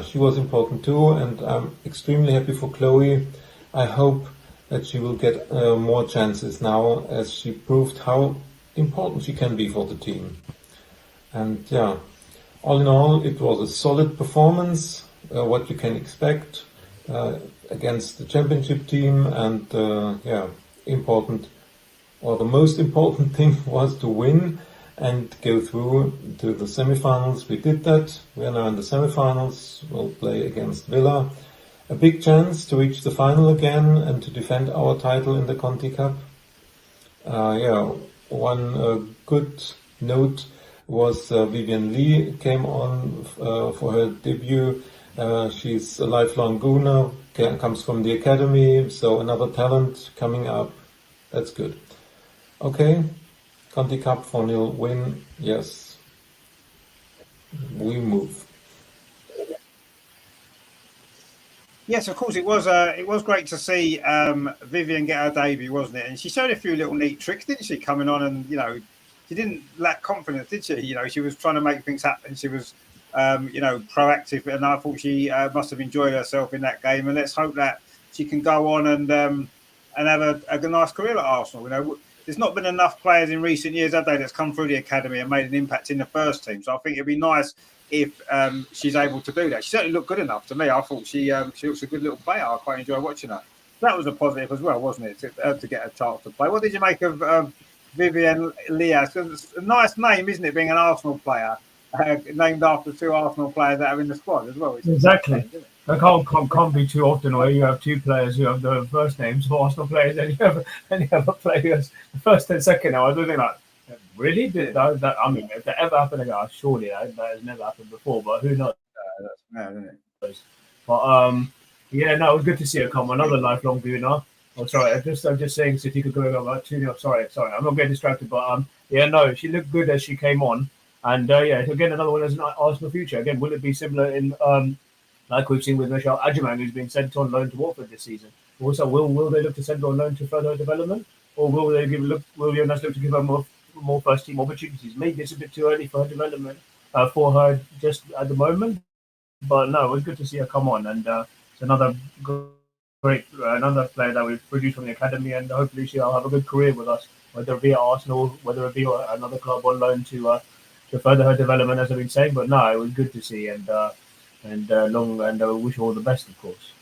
she was important too. And I'm extremely happy for Chloe. I hope that she will get more chances now, as she proved how important she can be for the team. And all in all, it was a solid performance, what you can expect against the championship team. And important, or the most important thing was to win and go through to the semifinals. We did that. We are now in the semifinals. We'll play against Villa. A big chance to reach the final again and to defend our title in the Conti Cup. One good note was Vivian Lee came on for her debut. She's a lifelong Gooner, comes from the academy, so another talent coming up. That's good. Okay, Conti Cup 4-0 win. Yes, we move. Yes, of course, it was great to see Vivian get her debut, wasn't it? And she showed a few little neat tricks, didn't she, coming on? And, she didn't lack confidence, did she? She was trying to make things happen. She was, proactive. And I thought she must have enjoyed herself in that game. And let's hope that she can go on and have a nice career at Arsenal. There's not been enough players in recent years, have they, that's come through the academy and made an impact in the first team. So I think it'd be nice if she's able to do that. She certainly looked good enough to me. I thought she looks a good little player. I quite enjoy watching her. That was a positive as well, wasn't it? To get a chance to play. What did you make of Vivian Leah? It's a nice name, isn't it? Being an Arsenal player, named after 2 Arsenal players that are in the squad as well. Exactly. That can't be too often where you have 2 players who have the first names for Arsenal players, and you have a player who has the first and second now. I don't think really did that. I mean, if that ever happened again, surely that has never happened before. But who knows? That's mad, isn't it? But yeah, no, it was good to see her come. Another lifelong viewer. Oh, sorry, I'm just saying City could go about 2-0. Sorry, I'm not getting distracted. But yeah, no, she looked good as she came on, and yeah, again another one as an Arsenal future. Again, will it be similar in like we've seen with Michelle Adjaman, who's been sent on loan to Watford this season? Also, will they look to send her on loan to further development, or will Jonas look to give her more first team opportunities? Maybe it's a bit too early for her development for her just at the moment. But no, it was good to see her come on, and it's another great another player that we've produced from the academy, and hopefully she'll have a good career with us, whether it be at Arsenal, whether it be another club on loan to further her development, as I've been saying. But no, it was good to see, and wish her all the best, of course.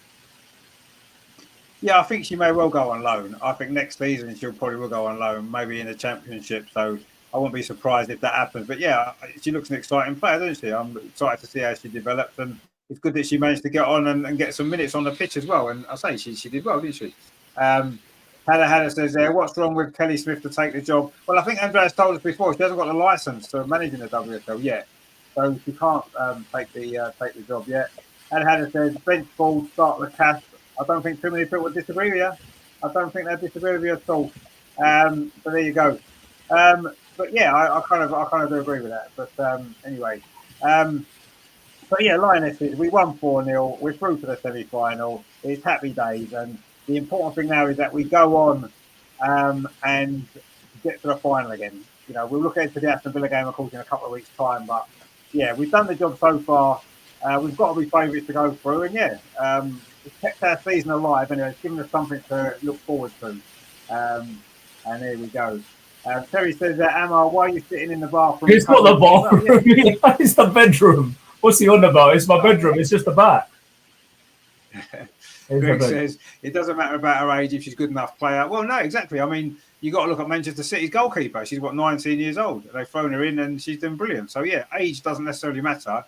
Yeah, I think she may well go on loan. I think next season she'll probably will go on loan, maybe in the Championship. So I won't be surprised if that happens. But yeah, she looks an exciting player, doesn't she? I'm excited to see how she develops, and it's good that she managed to get on and get some minutes on the pitch as well. And I say she did well, didn't she? Hannah says there, what's wrong with Kelly Smith to take the job? Well, I think Andrea's told us before she hasn't got the licence to manage in the WSL yet, so she can't take the job yet. And Hannah says bench ball, start the cash. I don't think too many people would disagree with you. I don't think they disagree with you at all. So there you go. But yeah, I kind of do agree with that. But anyway, but yeah, Lionesses, we won 4-0. We're through to the semi-final. It's happy days, and the important thing now is that we go on and get to the final again. You know, we'll look ahead to the Aston Villa game, of course, in a couple of weeks' time. But yeah, we've done the job so far. We've got to be favourites to go through, and yeah, it's kept our season alive. Anyway, it's given us something to look forward to. And there we go. Terry says, Amar, why are you sitting in the bathroom? It's not the bathroom. Yeah. It's the bedroom. What's he on about? It's my bedroom. It's just the back. Greg says, it doesn't matter about her age if she's good enough player. Well, no, exactly. I mean, you got to look at Manchester City's goalkeeper. She's, 19 years old. They've thrown her in and she's doing brilliant. So, yeah, age doesn't necessarily matter.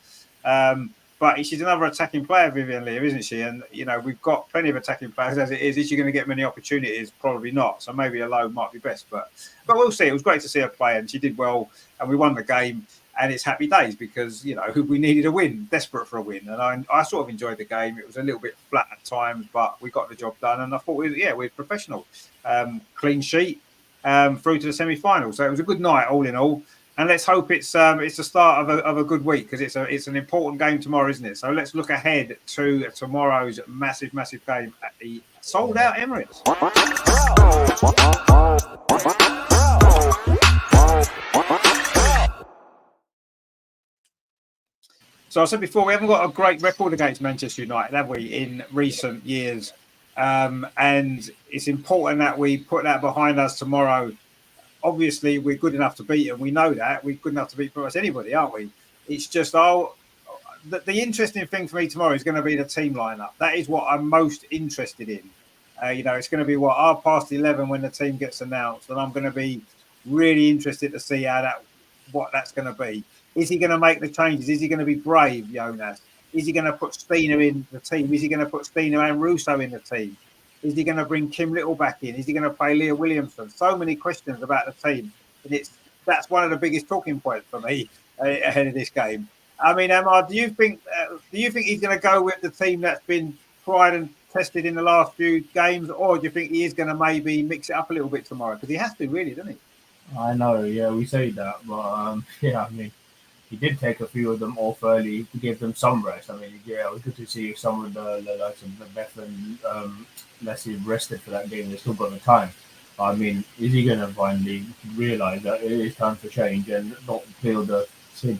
But she's another attacking player, Vivian Leah, isn't she? And, you know, we've got plenty of attacking players as it is. Is she going to get many opportunities? Probably not. So maybe a loan might be best. But we'll see. It was great to see her play, and she did well, and we won the game. And it's happy days because, you know, we needed a win, desperate for a win. And I sort of enjoyed the game. It was a little bit flat at times, but we got the job done. And I thought, we're professional. Clean sheet through to the semi-final. So it was a good night, all in all. And let's hope it's the start of a good week, because it's an important game tomorrow, isn't it? So let's look ahead to tomorrow's massive game at the sold-out Emirates. So I said before, we haven't got a great record against Manchester United, have we, in recent years? And it's important that we put that behind us tomorrow. Obviously, we're good enough to beat them. We know that. We're good enough to beat pretty much anybody, aren't we? It's just, the interesting thing for me tomorrow is going to be the team lineup. That is what I'm most interested in. You know, it's going to be 11 when the team gets announced. And I'm going to be really interested to see what that's going to be. Is he going to make the changes? Is he going to be brave, Jonas? Is he going to put Stina in the team? Is he going to put Stina and Russo in the team? Is he going to bring Kim Little back in? Is he going to play Leah Williamson? So many questions about the team. And that's one of the biggest talking points for me ahead of this game. I mean, Amar, do you think he's going to go with the team that's been tried and tested in the last few games, or do you think he is going to maybe mix it up a little bit tomorrow? Because he has to, really, doesn't he? I know, yeah, we say that, but yeah, I mean, he did take a few of them off early to give them some rest. I mean, yeah, it was good to see some of the likes of Beth and Leslie rested for that game. They still got the time. I mean, is he going to finally realise that it is time for change and not feel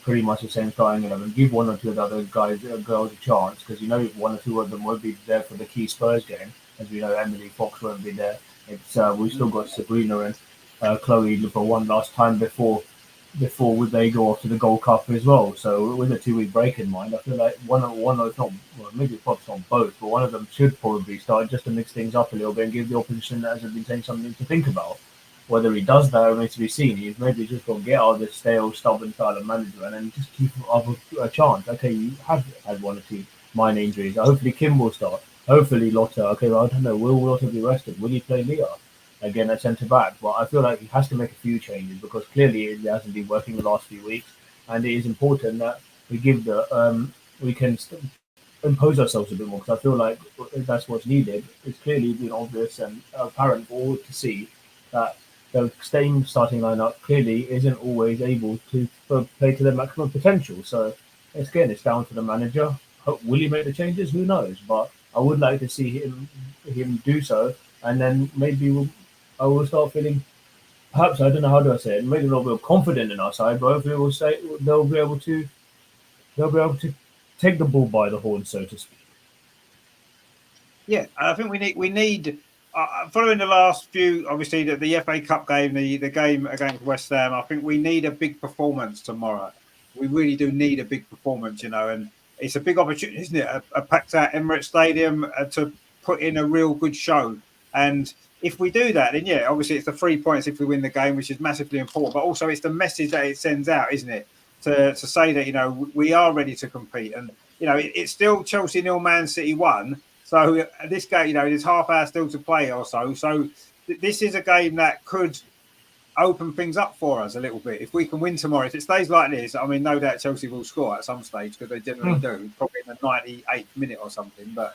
pretty much the same starting 11? Give one or two of the other girls a chance, because you know one or two of them won't be there for the key Spurs game. As we know, Emily Fox won't be there. We've still got Sabrina and Chloe for one last time before before they go off to the Gold Cup as well. So with a 2-week break in mind, I feel like one of if not, well, maybe perhaps on both, but one of them should probably start just to mix things up a little bit and give the opposition that hasn't been saying something to think about. Whether he does that remains to be seen. He's maybe just going to get out of this stale, stubborn style of management and then just keep up a chance. Okay, you have had 1 or 2 minor injuries. Hopefully Kim will start. Hopefully Lotta. Okay, well, I don't know. Will Lotta be rested? Will he play Leah again at centre back? But I feel like he has to make a few changes because clearly it hasn't been working the last few weeks, and it is important that we give we can impose ourselves a bit more because I feel like that's what's needed. It's clearly been obvious and apparent for all to see that the same starting lineup clearly isn't always able to play to their maximum potential. So it's down to the manager. Will he make the changes? Who knows? But I would like to see him do so, and then maybe I will start feeling. Perhaps I don't know how do I say it. Maybe a little bit confident in our side, but hopefully we'll say they'll be able to take the bull by the horn, so to speak. Yeah, I think we need following the last few, obviously the FA Cup game, the game against West Ham. I think we need a big performance tomorrow. We really do need a big performance, and it's a big opportunity, isn't it? A packed out Emirates Stadium to put in a real good show. And if we do that, then yeah, obviously it's the 3 points if we win the game, which is massively important. But also it's the message that it sends out, isn't it? To say that we are ready to compete, and it's still Chelsea 0, Man City 1. So this game, there's half hour still to play or so. So this is a game that could open things up for us a little bit. If we can win tomorrow, if it stays like this, I mean, no doubt Chelsea will score at some stage because they generally do, probably in the 98th minute or something. But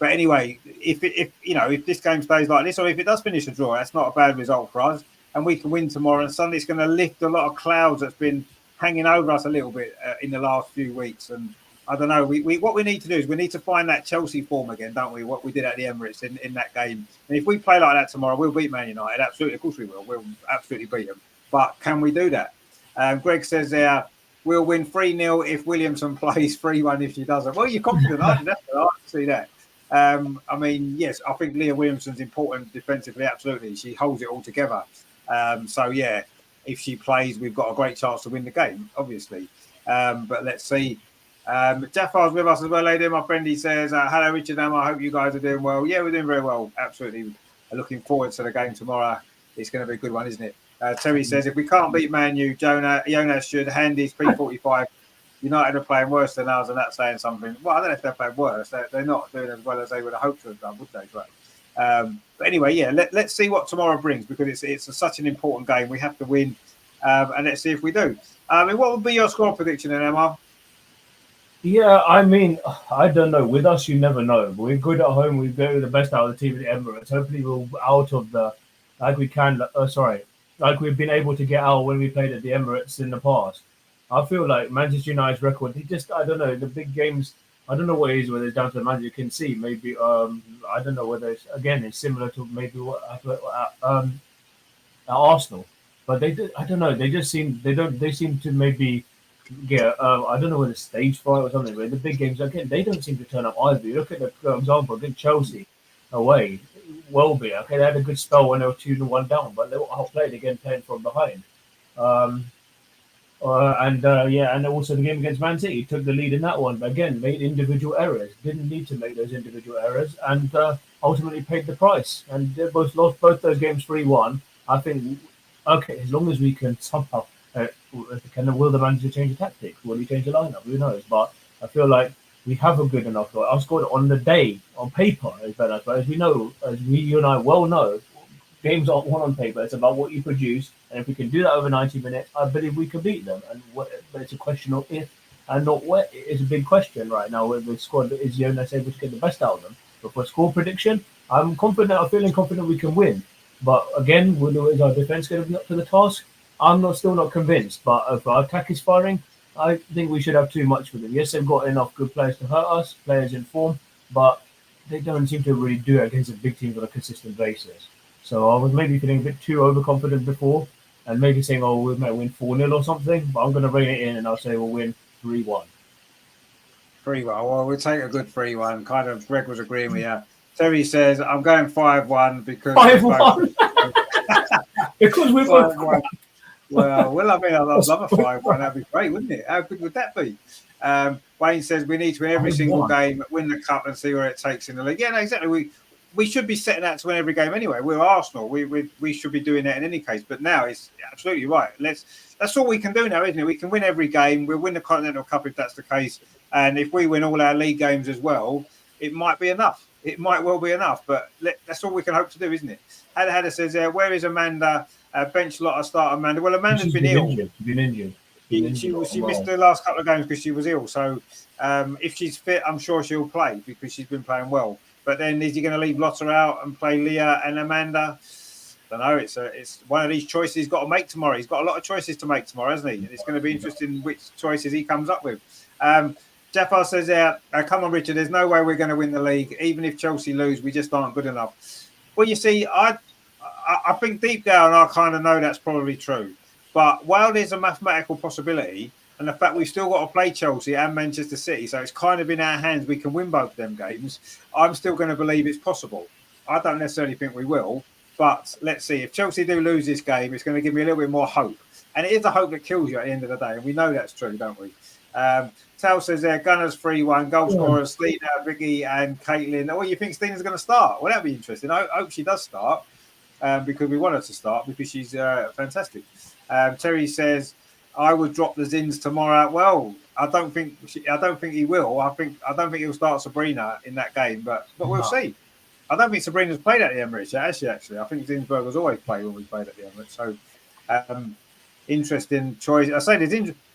anyway, if this game stays like this, or if it does finish a draw, that's not a bad result for us, and we can win tomorrow. And suddenly it's going to lift a lot of clouds that's been hanging over us a little bit in the last few weeks. And I don't know. What we need to do is we need to find that Chelsea form again, don't we? What we did at the Emirates in that game. And if we play like that tomorrow, we'll beat Man United. Absolutely, of course we will. We'll absolutely beat them. But can we do that? Greg says there, we'll win 3-0 if Williamson plays, 3-1 if she doesn't. Well, you're confident, aren't you? That's I like to see that. I mean, yes, I think Leah Williamson's important defensively. Absolutely, she holds it all together. So yeah, if she plays, we've got a great chance to win the game, obviously. But let's see. Jaffar's with us as well, lady. My friend, he says, hello, Richard. I hope you guys are doing well. Yeah, we're doing very well. Absolutely. Looking forward to the game tomorrow. It's going to be a good one, isn't it? Terry says, if we can't beat Man U, Jonas should hand his P45. United are playing worse than us, and that's saying something. Well, I don't know if they're playing worse. They're not doing as well as they would have hoped to have done, would they? But anyway, yeah, let's see what tomorrow brings because it's such an important game. We have to win, and let's see if we do. I mean, what would be your score prediction then, Emma? Yeah, I mean, I don't know. With us, you never know. We're good at home. We go the best out of the team at the Emirates. Hopefully, we'll out of like we've been able to get out when we played at the Emirates in the past. I feel like Manchester United's record, I don't know, the big games, I don't know what it is, whether it's down to the manager. You can see maybe, I don't know whether it's similar to maybe what at Arsenal. But I don't know, they seem to maybe get, I don't know whether stage fright or something, but the big games, again, they don't seem to turn up either. You look at the example, against Chelsea away, Welby, okay, they had a good spell when they were 2-1 down, but they were outplayed again, playing from behind. And also the game against Man City, took the lead in that one, but again, made individual errors, didn't need to make those individual errors, and ultimately paid the price. And they both lost both those games 3-1. I think, okay, as long as we can somehow, will the manager change the tactics? Will he change the lineup? Who knows? But I feel like we have a good enough goal. I've scored on the day, on paper, is better. But as you and I well know, games aren't won on paper. It's about what you produce. And if we can do that over 90 minutes, I believe we can beat them. But it's a question of if and not where. It's a big question right now with the squad. Is Jonas able to get the best out of them? But for score prediction, I'm feeling confident we can win. But again, is our defence going to be up to the task? I'm still not convinced. But if our attack is firing, I think we should have too much for them. Yes, they've got enough good players to hurt us, players in form, but they don't seem to really do it against a big team on a consistent basis. So I was maybe feeling a bit too overconfident before and maybe saying, we might win 4-0 or something, but I'm going to rein it in and I'll say we'll win 3-1. 3-1. Well, we'll take a good 3-1. Kind of, Greg was agreeing with you. Terry says, I'm going 5-1 because... 5-1? Because we're both... Well, I mean, I'd love a 5-1. That'd be great, wouldn't it? How good would that be? Wayne says we need to win every single game, win the cup, and see where it takes in the league. Yeah, no, exactly. We should be setting out to win every game anyway. We're Arsenal. We should be doing that in any case. But now it's absolutely right. That's all we can do now, isn't it? We can win every game. We'll win the Continental Cup if that's the case. And if we win all our league games as well, it might be enough. It might well be enough. But that's all we can hope to do, isn't it? Hadda says, where is Amanda? Bench Lotta start Amanda. Well, Amanda's been ill. She's been injured. She missed the last couple of games because she was ill. So if she's fit, I'm sure she'll play because she's been playing well. But then is he going to leave Lotta out and play Leah and Amanda? I don't know. It's one of these choices he's got to make tomorrow. He's got a lot of choices to make tomorrow, hasn't he? And it's going to be interesting which choices he comes up with. Jafar says, come on, Richard, there's no way we're going to win the league. Even if Chelsea lose, we just aren't good enough. Well, you see, I think deep down I kind of know that's probably true. But while there's a mathematical possibility, and the fact we've still got to play Chelsea and Manchester City, so it's kind of in our hands, we can win both of them games, I'm still going to believe it's possible. I don't necessarily think we will, but let's see. If Chelsea do lose this game, it's going to give me a little bit more hope. And it is the hope that kills you at the end of the day, and we know that's true, don't we? Tal says Gunners 3-1, goal scorers, Stina, Vicky and Caitlin. Oh, you think Stina's going to start? Well, that'd be interesting. I hope she does start because we want her to start because she's fantastic. Terry says, I would drop the Zins tomorrow. Well, I don't think he will. I don't think he'll start Sabrina in that game, but we'll see. I don't think Sabrina's played at the Emirates yet, actually. I think Zinsberg has always played when we played at the Emirates. So interesting choice. I say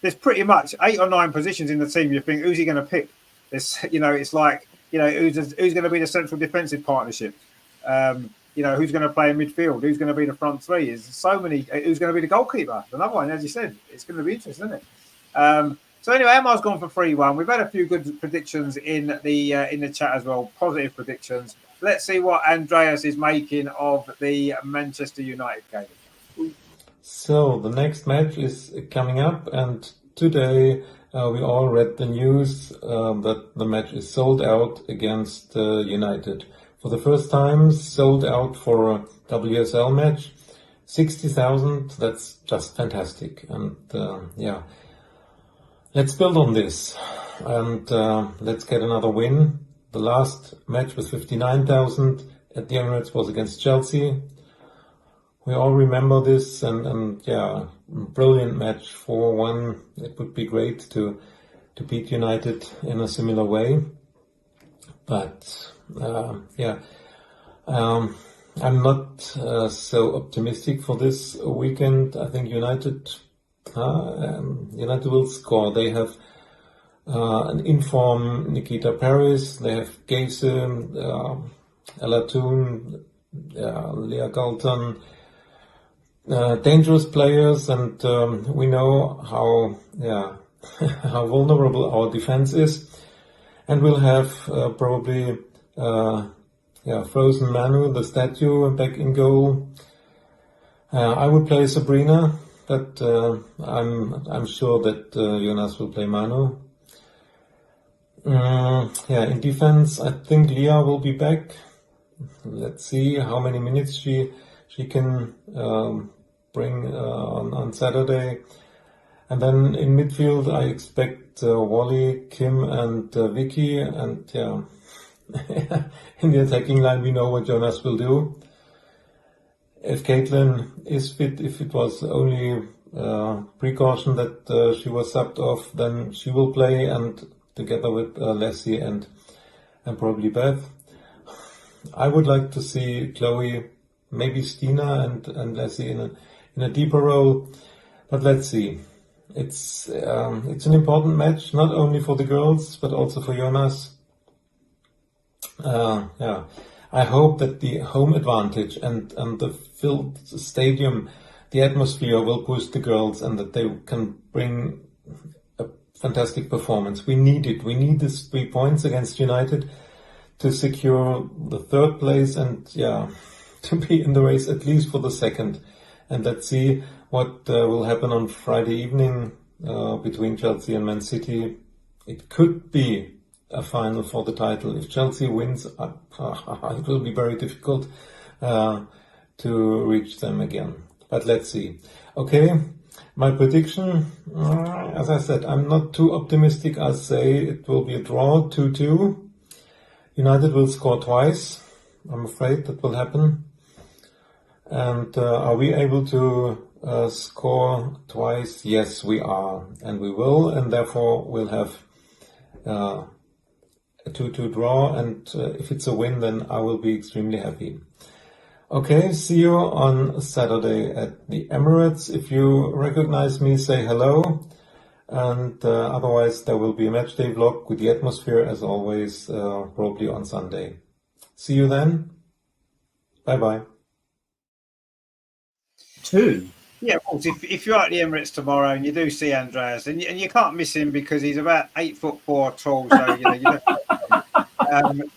there's pretty much 8 or 9 positions in the team. You think, who's he going to pick? It's like, who's going to be the central defensive partnership? Who's going to play in midfield? Who's going to be the front three? There's so many. Who's going to be the goalkeeper? Another one, as you said, it's going to be interesting, isn't it? So anyway, Emma's gone for 3-1. We've had a few good predictions in the chat as well, positive predictions. Let's see what Andreas is making of the Manchester United game. So the next match is coming up, and today we all read the news that the match is sold out against United. For the first time, sold out for a WSL match. 60,000, that's just fantastic. And let's build on this and let's get another win. The last match was 59,000 at the Emirates was against Chelsea. We all remember this and brilliant match, 4-1. It would be great to beat United in a similar way. But I'm not so optimistic for this weekend. I think United will score. They have an inform Nikita Paris. They have Geise, Ella Toon, Leah Galton. Dangerous players, and we know how how vulnerable our defense is. And we'll have probably Frozen Manu, the statue, back in goal. I would play Sabrina, but I'm sure that Jonas will play Manu. In defense, I think Leah will be back. Let's see how many minutes she can bring on Saturday. And then in midfield, I expect Wally, Kim, and Vicky. And in the attacking line, we know what Jonas will do. If Caitlin is fit, if it was only precaution that she was subbed off, then she will play, and together with Leslie and probably Beth. I would like to see Chloe, maybe Stina and Leslie in a deeper role, but let's see. It's an important match, not only for the girls, but also for Jonas. I hope that the home advantage and the filled stadium, the atmosphere will boost the girls and that they can bring a fantastic performance. We need it. We need these 3 points against United to secure the 3rd place and to be in the race at least for the 2nd. And let's see what will happen on Friday evening between Chelsea and Man City. It could be a final for the title. If Chelsea wins, it will be very difficult to reach them again. But let's see. Okay, My prediction, as I said, I'm not too optimistic. I'll say it will be a draw, 2-2. United will score twice. I'm afraid that will happen. And are we able to score twice? Yes, we are. And we will. And therefore, we'll have a 2-2 draw. And if it's a win, then I will be extremely happy. Okay, see you on Saturday at the Emirates. If you recognize me, say hello. And otherwise, there will be a matchday vlog with the atmosphere, as always, probably on Sunday. See you then. Bye-bye. 2. Yeah, of course. If you're at the Emirates tomorrow and you do see Andreas, and you can't miss him because he's about 8'4" tall, so you don't.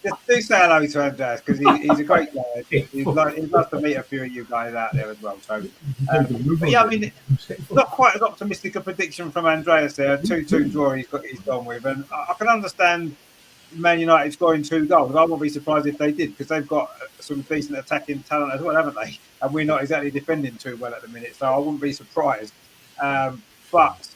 Just do say hello to Andreas because he's a great guy. He'd love to meet a few of you guys out there as well. So, but yeah, I mean, not quite as optimistic a prediction from Andreas there. 2-2 draw he's gone with, and I can understand Man United scoring 2 goals. I wouldn't be surprised if they did because they've got some decent attacking talent as well, haven't they? And we're not exactly defending too well at the minute, so I wouldn't be surprised. But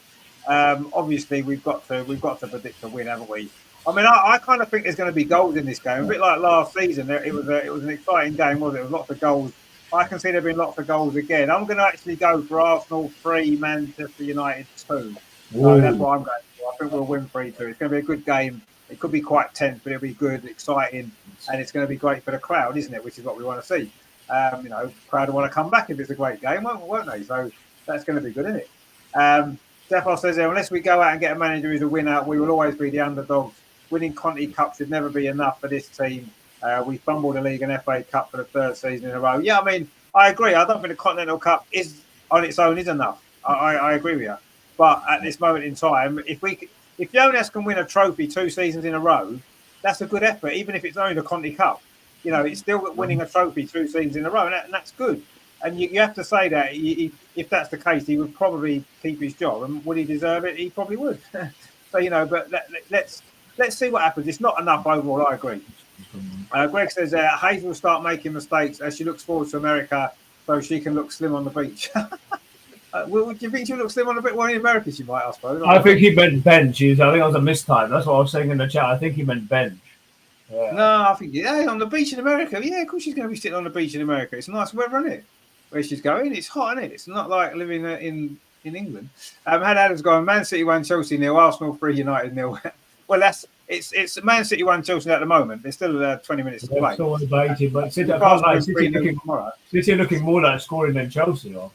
obviously we've got to predict a win, haven't we? I mean, I kind of think there's going to be goals in this game. A bit like last season, it was an exciting game, wasn't it? There was lots of goals. I can see there being lots of goals again. I'm going to actually go for Arsenal 3, Manchester United 2. So that's what I'm going for. I think we'll win 3-2. It's going to be a good game. It could be quite tense, but it'll be good, exciting, and it's going to be great for the crowd, isn't it? Which is what we want to see. The crowd will want to come back if it's a great game, won't they? So that's going to be good, isn't it? Stefan says there, unless we go out and get a manager who's a winner, we will always be the underdogs. Winning Conti Cup should never be enough for this team. We fumbled the league and FA Cup for the 3rd season in a row. Yeah, I mean, I agree. I don't think the Continental Cup is on its own is enough. I agree with you. But at this moment in time, if Jonas can win a trophy 2 seasons in a row, that's a good effort, even if it's only the Conti Cup. It's still winning a trophy 2 seasons in a row, and that's good. And you have to say that if that's the case, he would probably keep his job. And would he deserve it? He probably would. So, but let's see what happens. It's not enough overall, I agree. Greg says, Hayes will start making mistakes as she looks forward to America so she can look slim on the beach. Do you think she'll look slim on the beach? Well, in America she might, I suppose. I think he meant bench. I think that was a mistime. That's what I was saying in the chat. I think he meant bench. Yeah. No, I think, on the beach in America. Yeah, of course she's going to be sitting on the beach in America. It's nice weather, isn't it? Where she's going. It's hot, isn't it? It's not like living in England. Had Adams going, Man City 1, Chelsea 0, Arsenal 3, United 0. Well, it's Man City 1, Chelsea at the moment. There's still 20 minutes to play. Still debated, but City looking more like scoring than Chelsea, or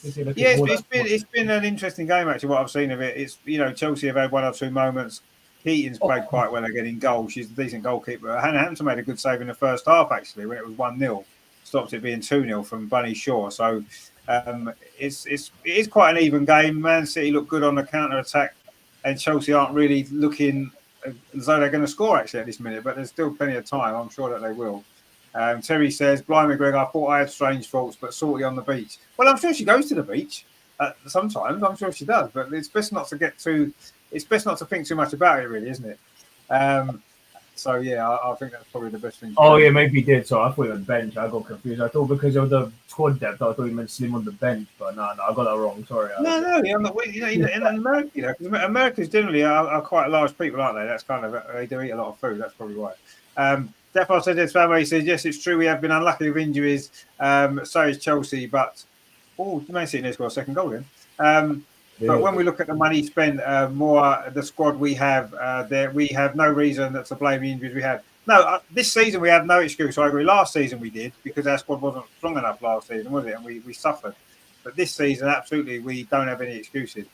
it's been an interesting game actually. What I've seen of it, it's Chelsea have had 1 or 2 moments. Keating's played quite well at getting goals. She's a decent goalkeeper. Hannah Hampton made a good save in the first half actually when it was 1-0, stopped it being 2-0 from Bunny Shaw. So it is quite an even game. Man City look good on the counter attack, and Chelsea aren't really looking as though they're going to score actually at this minute. But there's still plenty of time. I'm sure that they will. Terry says, Blimey, Greg, I thought I had strange thoughts, but Salty on the beach. Well, I'm sure she goes to the beach sometimes. I'm sure she does, but it's best not to think too much about it, really, isn't it? So, yeah, I think that's probably the best thing. Oh, yeah, maybe he did. So I thought he meant bench. I got confused. I thought because of the squad depth, I thought he meant slim on the bench. But no, I got that wrong. Sorry. In America, Americans generally are quite large people, aren't they? That's kind of, they do eat a lot of food. That's probably why. Defo said this family. He says, yes, it's true. We have been unlucky with injuries. So is Chelsea. But, Man City has got a second goal in. But when we look at the money spent, the squad we have, we have no reason to blame the injuries we had. No, this season we have no excuse. I agree. Last season we did because our squad wasn't strong enough last season, was it? And we suffered. But this season, absolutely, we don't have any excuses.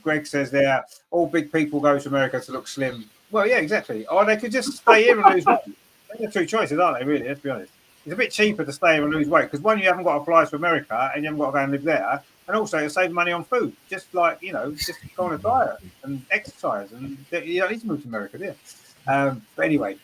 Greg says there, all big people go to America to look slim. Well, yeah, exactly. Or they could just stay here and lose weight. They're 2 choices, aren't they, really? Let's be honest. It's a bit cheaper to stay here and lose weight because, one, you haven't got to fly to America and you haven't got to go and live there. And also, you save money on food. Just like, just go on a diet and exercise. And you don't need to move to America, do you? But anyway.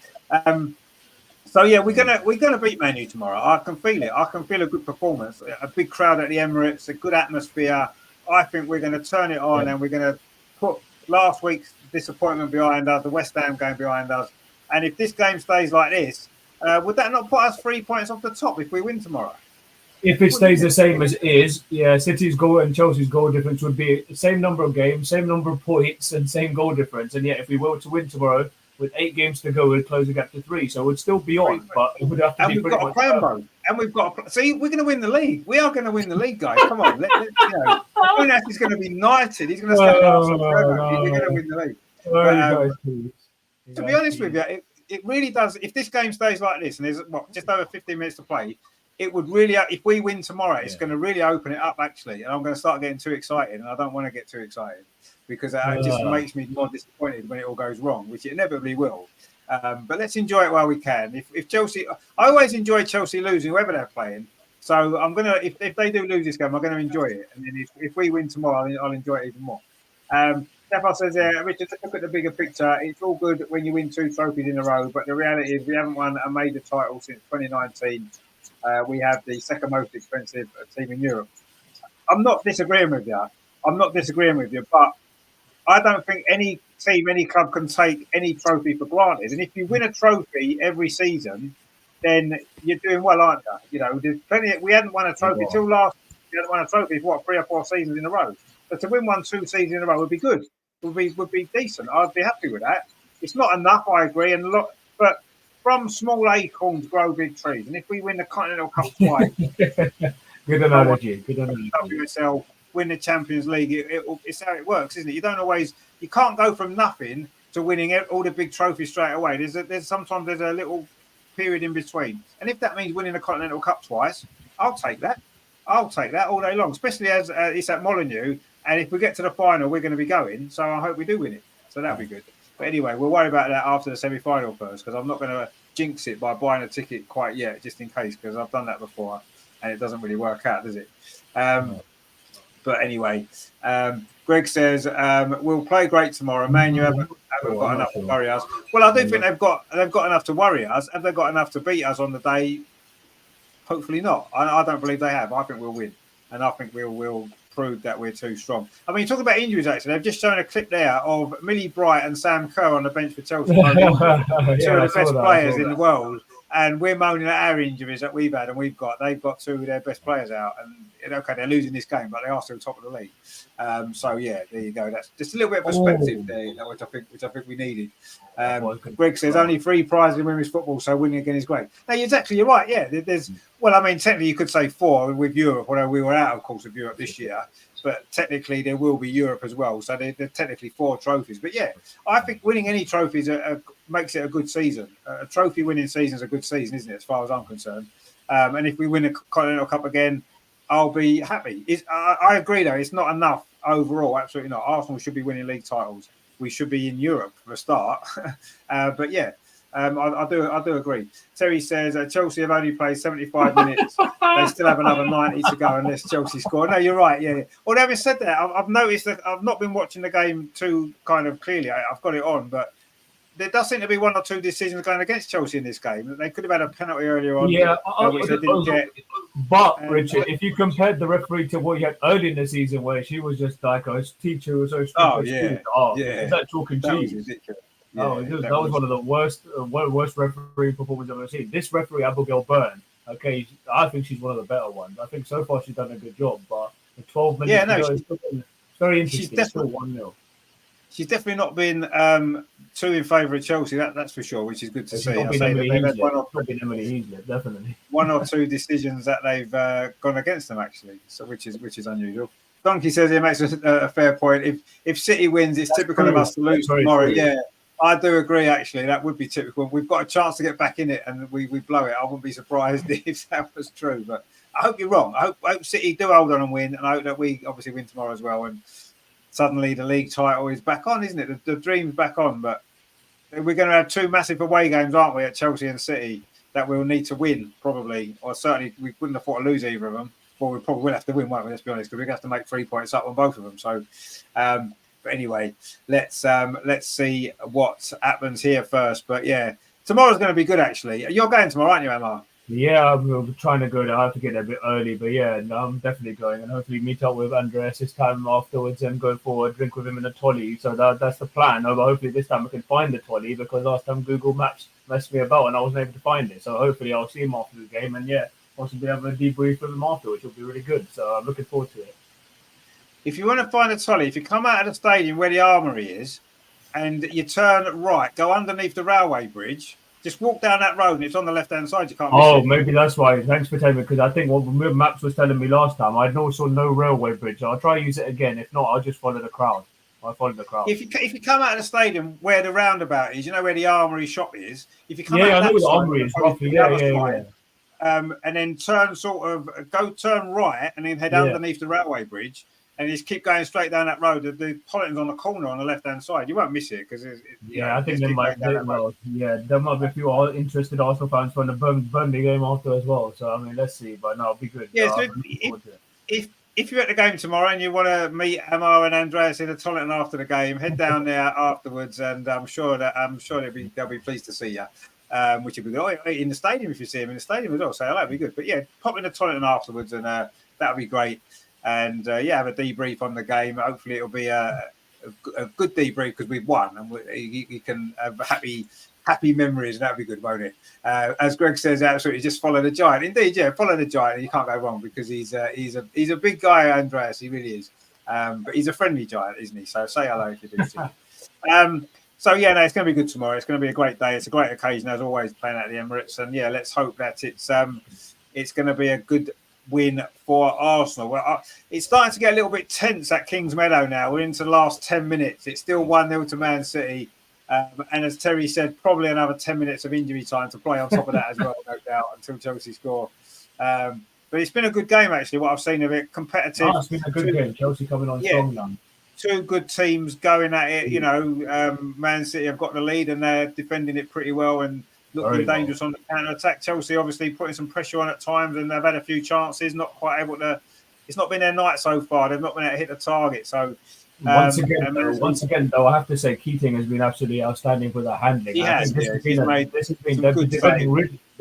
So, yeah, we're gonna beat Man U tomorrow. I can feel it. I can feel a good performance. A big crowd at the Emirates, a good atmosphere. I think we're going to turn it on and we're going to put last week's disappointment behind us, the West Ham game behind us. And if this game stays like this, would that not put us 3 points off the top if we win tomorrow? If it stays the same as it is, yeah, City's goal and Chelsea's goal difference would be the same number of games, same number of points, and same goal difference. And yet, if we were to win tomorrow with 8 games to go, we'd close the gap to 3. So we'd still be on, but it would have to and be we've got a plan mode. And we've got see, we're going to win the league. We are going to win the league, guys. Come on, Jonas is going to be knighted. He's going to stay at Arsenal forever. We're going to win the league. To be honest with you, it really does. If this game stays like this, and there's just over 15 minutes to play, it would really. If we win tomorrow, it's going to really open it up actually, and I'm going to start getting too excited, and I don't want to get too excited because it just makes me more disappointed when it all goes wrong, which it inevitably will. But let's enjoy it while we can. If Chelsea, I always enjoy Chelsea losing, whoever they're playing. So I'm gonna, if they do lose this game, I'm gonna enjoy it. And then if we win tomorrow, I'll enjoy it even more. Stefan says, Richard, look at the bigger picture. It's all good when you win 2 trophies in a row, but the reality is we haven't won a major title since 2019. We have the second most expensive team in Europe. I'm not disagreeing with you, but I don't think any team, any club can take any trophy for granted. And if you win a trophy every season, then you're doing well, aren't you? You know, there's plenty. We hadn't won a trophy till last. We hadn't won a trophy for 3 or 4 seasons in a row. So to win 1, 2 seasons in a row would be good. Would be decent. I'd be happy with that. It's not enough, I agree, but from small acorns grow big trees. And if we win the Continental Cup twice, good analogy. WSL, win the Champions League, it's how it works, isn't it? You can't go from nothing to winning all the big trophies straight away. There's sometimes a little period in between, and if that means winning the Continental Cup twice, I'll take that all day long, especially as it's at Molineux. And if we get to the final, we're going to be going. So I hope we do win it. So that'll be good. But anyway, we'll worry about that after the semi-final first, because I'm not going to jinx it by buying a ticket quite yet, just in case, because I've done that before and it doesn't really work out, does it? But anyway, Greg says, we'll play great tomorrow. Man, you haven't got enough to worry us. Well, I do think they've got enough to worry us. Have they got enough to beat us on the day? Hopefully not. I don't believe they have. I think we'll win. And I think we'll prove that we're too strong. I mean, talk about injuries, actually. They've just shown a clip there of Millie Bright and Sam Kerr on the bench for Chelsea. Two of the best players in the world. And we're moaning at our injuries that we've had, and they've got 2 of their best players out. And okay, they're losing this game, but they are still top of the league. So yeah, there you go. That's just a little bit of perspective there, which I think we needed. Greg says only 3 prizes in women's football, so winning again is great. No, you're right. Yeah, there's. Well, I mean, technically you could say 4 with Europe, although we were out, of course, of Europe this year. But technically there will be Europe as well. So they're technically 4 trophies. But yeah, I think winning any trophies makes it a good season. A trophy winning season is a good season, isn't it, as far as I'm concerned? And if we win the Continental Cup again, I'll be happy. I agree, though. It's not enough overall. Absolutely not. Arsenal should be winning league titles. We should be in Europe for a start. But yeah, I do agree. Terry says Chelsea have only played 75 minutes. They still have another 90 to go unless Chelsea score. No, you're right. Yeah. Well, having said that, I've noticed that I've not been watching the game too kind of clearly. I've got it on, but there does seem to be 1 or 2 decisions going against Chelsea in this game. They could have had a penalty earlier on, which they didn't get. But Richard, if you compared the referee to what you had early in the season, where she was just like a teacher was so strict. Is that chalk and cheese? Ridiculous. That was one of the worst referee performances I've ever seen. This referee, Abigail Byrne, okay, I think she's one of the better ones. I think so far she's done a good job, but the 12 minutes it's very interesting. She's definitely 1-0. She's definitely not been too in favour of Chelsea, that's for sure, which is good to see. They've had 1 or 2 decisions that they've gone against them, actually, so which is unusual. Donkey says he makes a fair point. If City wins, it's typical of us to lose tomorrow. Yeah, I do agree, actually. That would be typical. We've got a chance to get back in it and we blow it. I wouldn't be surprised if that was true. But I hope you're wrong. I hope City do hold on and win. And I hope that we obviously win tomorrow as well. And suddenly the league title is back on, isn't it? The dream's back on. But we're going to have 2 massive away games, aren't we, at Chelsea and City that we'll need to win, probably. Or certainly we wouldn't have thought to lose either of them. Well, we probably will have to win, won't we? Let's be honest, because we're going to have to make 3 points up on both of them. So, but anyway, let's see what happens here first. But yeah, tomorrow's going to be good, actually. You're going tomorrow, aren't you, Emma? Yeah, I'm trying to go there. I have to get there a bit early, but yeah, no, I'm definitely going, and hopefully meet up with Andreas this time afterwards and go for a drink with him in a trolley. So that's the plan. But hopefully this time I can find the trolley, because last time Google Maps messed me about and I wasn't able to find it. So hopefully I'll see him after the game, and yeah, possibly have a debrief with them after, which will be really good. So I'm looking forward to it. If you want to find a trolley, if you come out of the stadium where the armory is, and you turn right, go underneath the railway bridge, just walk down that road, and it's on the left-hand side. You can't miss it. Maybe that's why. Thanks for telling me, because I think what Maps was telling me last time, I saw no railway bridge. I'll try to use it again. If not, I'll just follow the crowd. I'll follow the crowd. If you come out of the stadium where the roundabout is, you know where the armory shop is. If you come out I know that where the side, armory is roughly. Yeah. And then turn right, and then head underneath the railway bridge. And just keep going straight down that road. The Pollen's on the corner on the left-hand side. You won't miss it because I think there might be a few interested Arsenal fans from the Burnley game after as well. So I mean, let's see. But no, it'll be good. Yeah, so if you're at the game tomorrow and you want to meet Amar and Andreas in the Tolleton after the game, head down there afterwards, and I'm sure they'll be pleased to see you. Which will be good. In the stadium if you see him in the stadium as well. So that'll be good. But yeah, pop in the Tolleton afterwards, and that'll be great. And have a debrief on the game. Hopefully, it'll be a good debrief because we've won, and you can have happy memories. That'll be good, won't it? As Greg says, absolutely, just follow the giant. Indeed, yeah, follow the giant. You can't go wrong because he's a big guy, Andreas. He really is. But he's a friendly giant, isn't he? So say hello if you do see him. So yeah, no, it's going to be good tomorrow. It's going to be a great day. It's a great occasion as always playing at the Emirates, and yeah, let's hope that it's going to be a good win for Arsenal. Well, it's starting to get a little bit tense at Kings Meadow now. We're into the last 10 minutes. It's still 1-0 to Man City. And as Terry said, probably another 10 minutes of injury time to play on top of that as well, no doubt, until Chelsea score. But it's been a good game, actually, what I've seen of it. Competitive. It's been a good game. Chelsea coming on strong now. Two good teams going at it. Man City have got the lead and they're defending it pretty well and looking dangerous on the counter-attack. Chelsea obviously putting some pressure on at times and they've had a few chances, not quite able to... It's not been their night so far. They've not been able to hit the target. So once again, though, I have to say Keating has been absolutely outstanding with that handling. They're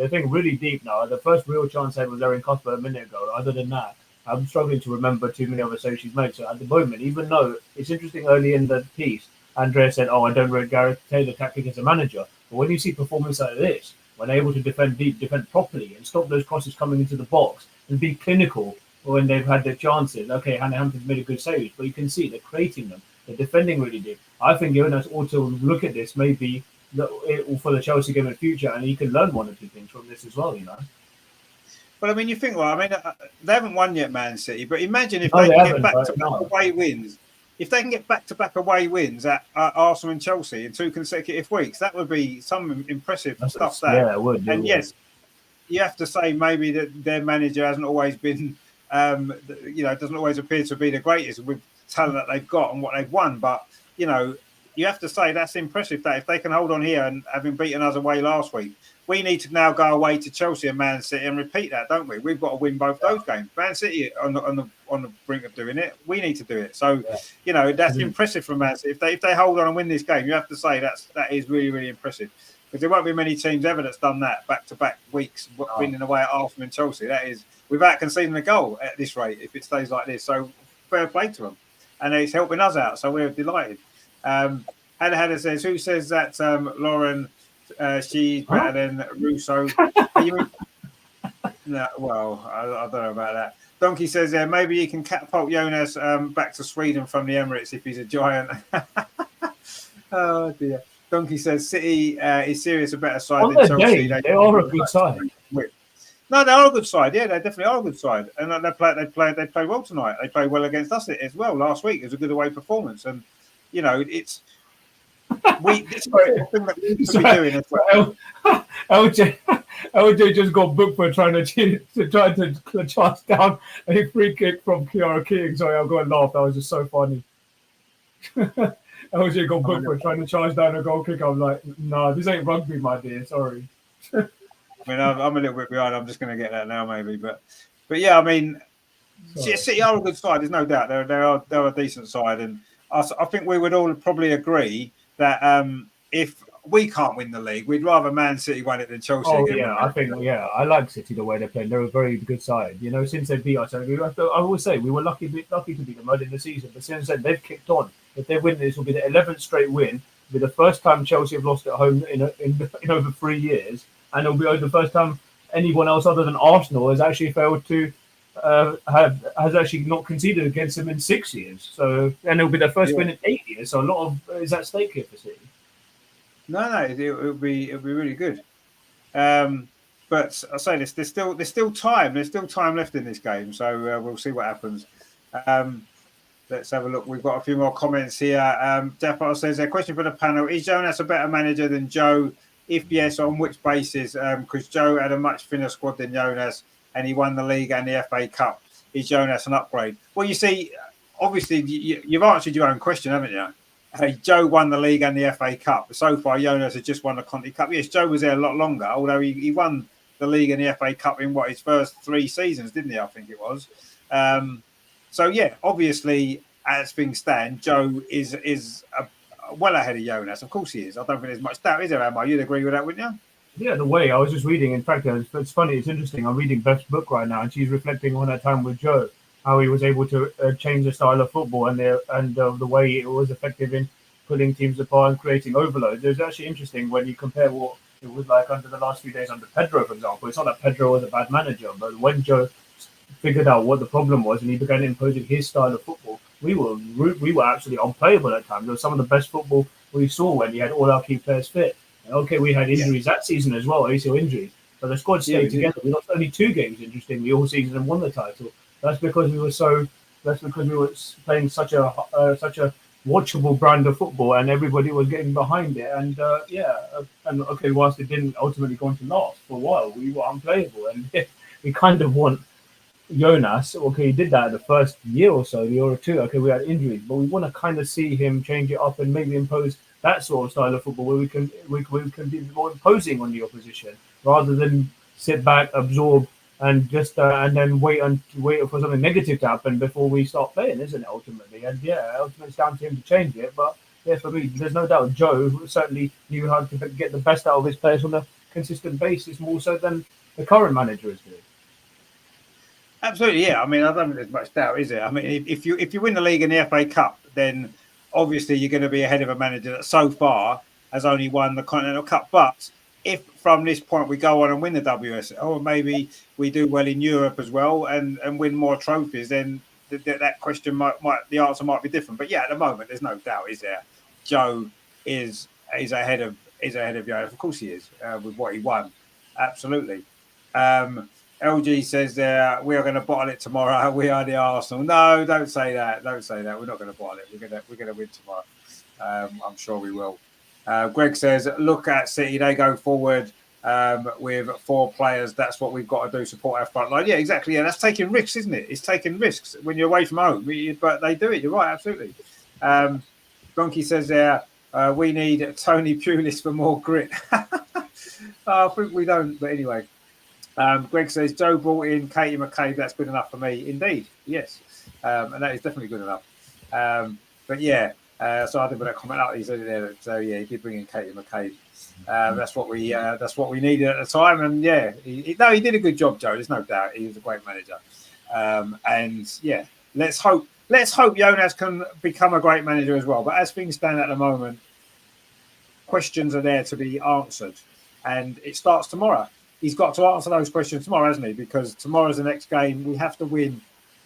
thinking really deep now. The first real chance I had was Erin Cuthbert a minute ago. Other than that, I'm struggling to remember too many other saves she's made. So at the moment, even though it's interesting early in the piece, Andrea said, I don't rate Gareth Taylor tactic as a manager. But when you see performance like this, when able to defend deep, defend properly, and stop those crosses coming into the box, and be clinical when they've had their chances. Okay, Hannah Hampton's made a good save, but you can see they're creating them. They're defending really deep. I think Jonas ought to look at this maybe for the Chelsea game in the future, and he can learn one or two things from this as well, Well, I mean, you think, they haven't won yet, Man City, but imagine if they can get back-to-back away wins. If they can get back-to-back away wins at Arsenal and Chelsea in 2 consecutive weeks, that would be some impressive stuff. Yeah, it would. And yes, you have to say maybe that their manager hasn't always been, doesn't always appear to be the greatest with talent that they've got and what they've won. But, you have to say that's impressive that if they can hold on here and having beaten us away last week, we need to now go away to Chelsea and Man City and repeat that, don't we? We've got to win both those games. Man City on the brink of doing it. We need to do it. So, that's impressive from Man City. If they hold on and win this game, you have to say that is really, really impressive. Because there won't be many teams ever that's done that back-to-back weeks, winning away at Arsenal and Chelsea. That is without conceding a goal at this rate, if it stays like this. So fair play to them. And it's helping us out. So we're delighted. Hannah says, who says that Lauren... she's better than Russo. No, well, I don't know about that. Donkey says, maybe he can catapult Jonas back to Sweden from the Emirates if he's a giant. Oh, dear. Donkey says, City is serious a better side than Chelsea. They are a good side. No, they are a good side. Yeah, they definitely are a good side. And they played well tonight. They played well against us as well last week. It was a good away performance. And, it's... this is the thing that we should be doing as well. LJ just got booked for trying to charge down a free kick from Kiara King. Sorry, I'll go and laugh. That was just so funny. LJ got booked for trying to charge down a goal kick. I'm like, no, this ain't rugby, my dear. Sorry. I mean, I'm a little bit behind. I'm just going to get that now, maybe. But yeah, I mean, City are a good side. There's no doubt. They're a decent side, and I think we would all probably agree that if we can't win the league, we'd rather Man City win it than Chelsea. I like City the way they're playing. They're a very good side. Since they beat us, I always say we were lucky to beat them early in the season. But since then, they've kicked on. If they win, this will be the 11th straight win. It'll be the first time Chelsea have lost at home in over 3 years, and it'll be the first time anyone else other than Arsenal has actually failed to has actually not conceded against them in 6 years. So, and it'll be their first win in 8 years. So a lot of is at stake here for City. No, it'll be really good. But I say this, there's still time. There's still time left in this game, so we'll see what happens. Let's have a look. We've got a few more comments here. Defo says, a question for the panel: is Jonas a better manager than Joe? If yes, on which basis? Because Joe had a much thinner squad than Jonas, and he won the league and the FA Cup. Is Jonas an upgrade? Well, you see, obviously, you've answered your own question, haven't you? Joe won the league and the FA Cup. So far, Jonas has just won the Conti Cup. Yes, Joe was there a lot longer, although he won the league and the FA Cup in his first 3 seasons, didn't he? I think it was. So yeah, obviously, as things stand, Joe is well ahead of Jonas. Of course he is. I don't think there's much doubt, is there, Emma? You'd agree with that, wouldn't you? Yeah, the way I was just reading. In fact, it's funny. It's interesting. I'm reading Beth's book right now, and she's reflecting on her time with Joe, how he was able to change the style of football and the way it was effective in pulling teams apart and creating overloads. It was actually interesting when you compare what it was like under the last few days under Pedro, for example. It's not that Pedro was a bad manager, but when Joe figured out what the problem was and he began imposing his style of football, we were absolutely unplayable at times. It was some of the best football we saw when he had all our key players fit. And okay, we had injuries that season as well, ACL injuries, but the squad stayed together. We lost only 2 games, interestingly, all season and won the title. That's because we were playing such a watchable brand of football, and everybody was getting behind it. And whilst it didn't ultimately go on to last for a while, we were unplayable, and we kind of want Jonas. Okay, he did that the first year or so, year or two. Okay, we had injuries, but we want to kind of see him change it up and maybe impose that sort of style of football where we can be more imposing on the opposition rather than sit back, absorb, and just and then wait for something negative to happen before we start playing, isn't it? Ultimately, and ultimately it's down to him to change it. But for me, there's no doubt Joe certainly knew how to get the best out of his players on a consistent basis, more so than the current manager is doing. Absolutely, yeah. I mean, I don't think there's much doubt, is there? I mean, if you win the league and the FA Cup, then obviously you're going to be ahead of a manager that so far has only won the Continental Cup. But if from this point we go on and win the WSL, or maybe we do well in Europe as well and win more trophies, then that question the answer might be different. But yeah, at the moment, there's no doubt, is there? Joe is ahead of Jonas. Of course he is with what he won. Absolutely. LG says we are going to bottle it tomorrow. We are the Arsenal. No, don't say that. Don't say that. We're not going to bottle it. We're going to win tomorrow. I'm sure we will. Greg says, look at City. They go forward with 4 players. That's what we've got to do. Support our front line. Yeah, exactly. Yeah, that's taking risks, isn't it? It's taking risks when you're away from home. But they do it. You're right. Absolutely. Donkey says we need Tony Pulis for more grit. I think we don't. But anyway. Greg says, Joe brought in Katie McCabe. That's good enough for me. Indeed. Yes. And that is definitely good enough. But yeah, so I didn't put that comment out. He said it there. So yeah, he did bring in Katie McCabe. That's what we needed at the time. And yeah, he did a good job, Joe. There's no doubt. He was a great manager. And yeah, let's hope Jonas can become a great manager as well. But as things stand at the moment, questions are there to be answered. And it starts tomorrow. He's got to answer those questions tomorrow, hasn't he? Because tomorrow's the next game. We have to win.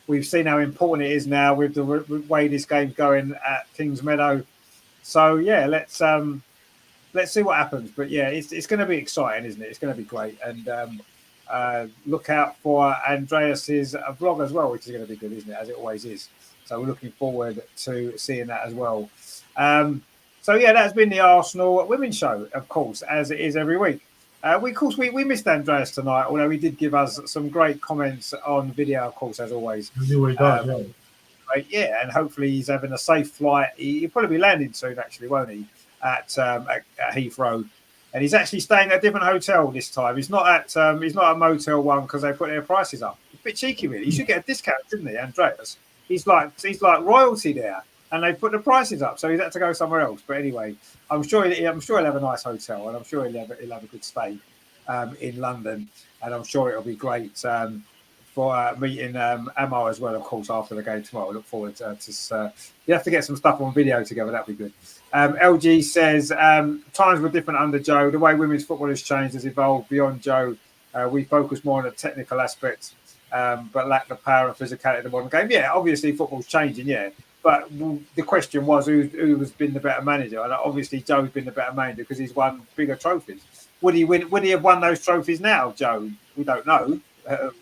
We've seen how important it is now with the way this game's going at Kings Meadow. So yeah, let's see what happens. But yeah, it's going to be exciting, isn't it? It's going to be great. And look out for Andreas's vlog as well, which is going to be good, isn't it? As it always is. So we're looking forward to seeing that as well. So yeah, that's been the Arsenal Women's Show, of course, as it is every week. We missed Andreas tonight, although he did give us some great comments on video, of course, as always. Yeah, and hopefully he's having a safe flight. He'll probably be landing soon, actually, won't he, at Heathrow? And he's actually staying at a different hotel this time. He's not at Motel 1 because they put their prices up. A bit cheeky, really. He should get a discount, shouldn't he, Andreas? He's like royalty there. And they put the prices up, so he's had to go somewhere else. But anyway, I'm sure he'll have a nice hotel, and I'm sure he'll have a good stay in London, and I'm sure it'll be great for meeting Amo as well, of course, after the game tomorrow. I look forward to you have to get some stuff on video together. That'd be good. LG says times were different under Joe. The way women's football has changed, has evolved beyond Joe. We focus more on the technical aspects, but lack the power and physicality of the modern game. Yeah, obviously football's changing, yeah. But the question was who has been the better manager? And obviously Joe's been the better manager because he's won bigger trophies. Would he win? Would he have won those trophies now, Joe? We don't know.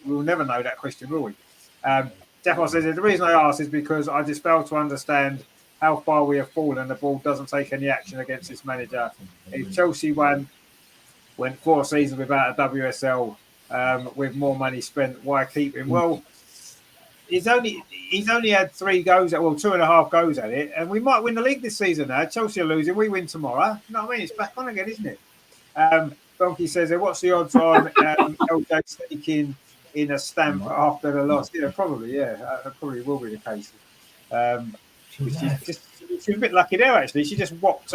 We'll never know that question, will we? Jeffo says the reason I ask is because I just fail to understand how far we have fallen. The ball doesn't take any action against this manager. If Chelsea went 4 seasons without a WSL with more money spent, why keep him? Well, he's only had 3 goes at 2.5 goes at it, and we might win the league this season now. Chelsea are losing, we win tomorrow. You know what I mean? It's back on again, isn't it? Donkey says, what's the odds on LJ sneaking in a stamp after the loss? Yeah, probably, that probably will be the case. She's a bit lucky there, actually. She just whopped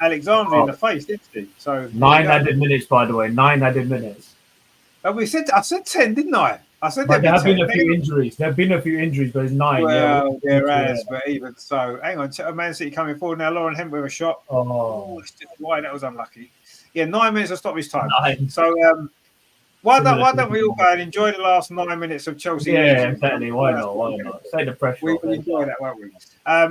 Alexandria in the face, didn't she? So 9 added minutes, by the way. 9 added minutes. I said 10, didn't I? I said there have been a few injuries. There have been a few injuries, but it's 9. Well, there has, but even so. Hang on, Man City coming forward now. Lauren Hemp with a shot. Oh, why that was unlucky. Yeah, 9 minutes to stop his time. 9. So why don't we all go and enjoy the last 9 minutes of Chelsea? Yeah, exactly. Why not? Say the pressure. We will enjoy that, won't we?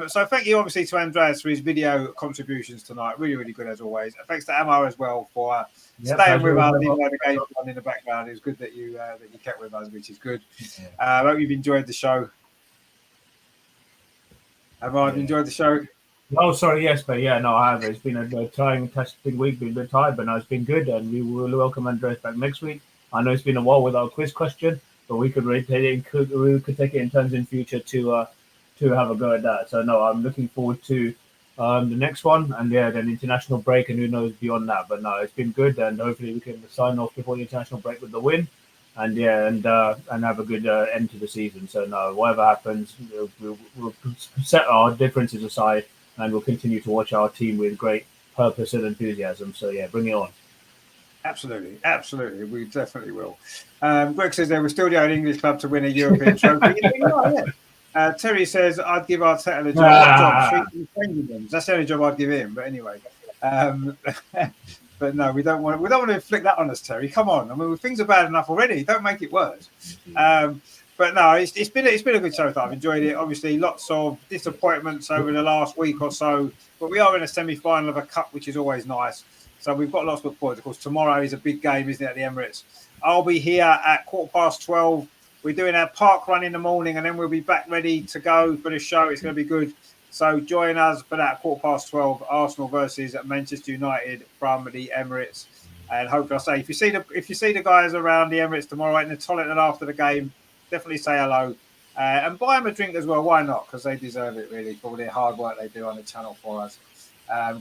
So thank you, obviously, to Andreas for his video contributions tonight. Really, really good as always. And thanks to Amar as well for staying with us, even though the game's on in the background. It was good that you kept with us, which is good. I hope you've enjoyed the show. Amar, have you enjoyed the show? Oh, sorry, yes, but I have. It's been a trying, testing week, been a bit tired, but now it's been good, and we will welcome Andreas back next week. I know it's been a while without a quiz question, but we could take it in turns in future to have a go at that. So no, I'm looking forward to the next one, and then international break, and who knows beyond that. But no, it's been good, and hopefully we can sign off before the international break with the win, and have a good end to the season. So no, whatever happens, we'll set our differences aside, and we'll continue to watch our team with great purpose and enthusiasm. So bring it on. Absolutely, we definitely will. Greg says they were still the only English club to win a European trophy. Terry says I'd give Arteta the job. That's the only job I'd give him. But anyway, but no, we don't want to inflict that on us, Terry. Come on, I mean things are bad enough already. Don't make it worse. But no, it's been a good show. I've enjoyed it. Obviously, lots of disappointments over the last week or so, but we are in a semi-final of a cup, which is always nice. So we've got lots of good points. Of course, tomorrow is a big game, isn't it, at the Emirates? I'll be here at 12:15. We're doing our park run in the morning, and then we'll be back ready to go for the show. It's going to be good. So join us for that 12:15. Arsenal versus Manchester United from the Emirates. And hopefully, I say if you see the guys around the Emirates tomorrow in the toilet and after the game, definitely say hello and buy them a drink as well. Why not? Because they deserve it really for all their hard work they do on the channel for us.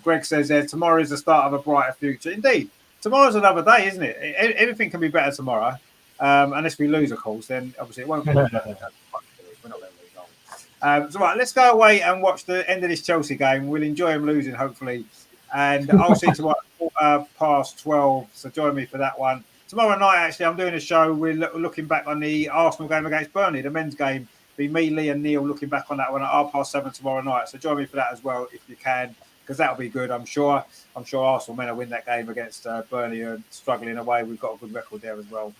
Greg says there, tomorrow is the start of a brighter future. Indeed, tomorrow's another day, isn't it? Everything can be better tomorrow, unless we lose, of course. Then obviously it won't be better. We're not going to lose. So right, let's go away and watch the end of this Chelsea game. We'll enjoy them losing, hopefully. And I'll see you tomorrow past 12. So join me for that one. Tomorrow night, actually, I'm doing a show. We're looking back on the Arsenal game against Burnley, the men's game. Be me, Lee, and Neil looking back on that one at 7:30 tomorrow night. So join me for that as well if you can, because that'll be good. I'm sure Arsenal men will win that game against Burnley and struggling away. We've got a good record there as well.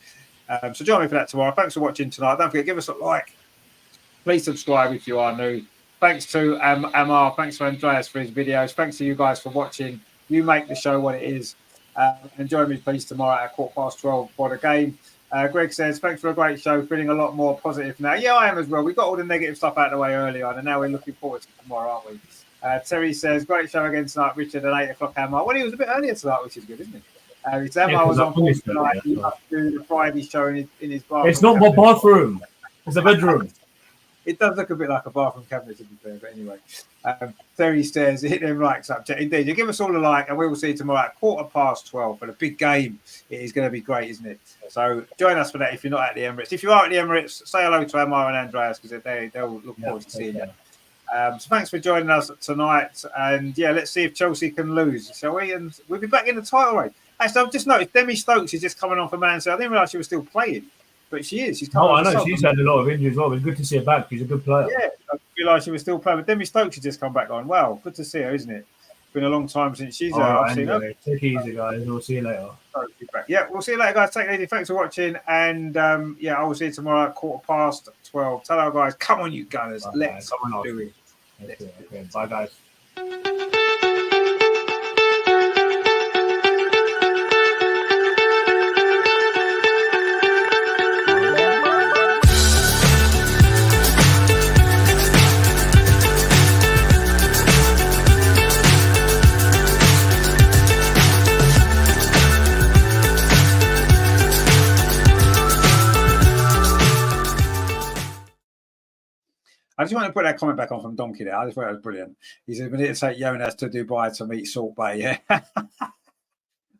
So join me for that tomorrow. Thanks for watching tonight. Don't forget, give us a like. Please subscribe if you are new. Thanks to Amar. Thanks to Andreas for his videos. Thanks to you guys for watching. You make the show what it is. And join me, please, tomorrow at 12:15 for the game. Greg says, thanks for a great show. Feeling a lot more positive now. Yeah, I am as well. We got all the negative stuff out of the way earlier on, and now we're looking forward to tomorrow, aren't we? Terry says, great show again tonight, Richard, at 8 o'clock. Amar. Well, he was a bit earlier tonight, which is good, isn't it? Amar was on call tonight. He must do the Friday show in his bathroom. It's not my bathroom. It's a bedroom. It does look a bit like a bathroom cabinet, to be fair, but anyway. Terry says, hit them likes up. Indeed, you give us all a like, and we will see you tomorrow at 12:15 for the big game. It is going to be great, isn't it? So join us for that if you're not at the Emirates. If you are at the Emirates, say hello to Amar and Andreas, because they'll look forward to seeing you. So thanks for joining us tonight. And yeah, let's see if Chelsea can lose, shall we? And we'll be back in the title race. Actually, I've just noticed Demi Stokes is just coming on for Man City. I didn't realise she was still playing. But she is. She's I know. She's had a lot of injuries as well. It's good to see her back. She's a good player. Yeah, I realised she was still playing. But Demi Stokes has just come back on. Wow, good to see her, isn't it? been a long time since she's All right, I've seen her. anyway, take it easy, guys. We'll see you later. Yeah, we'll see you later, guys. Take it easy. Thanks for watching. And yeah, I will see you tomorrow at 12:15. Tell our guys, come on, you Gunners. Bye, Let's guys. do it. Okay. Bye, guys. I just want to put that comment back on from Donkey there. I just thought that was brilliant. He said, we need to take Jonas to Dubai to meet Salt Bay. Yeah.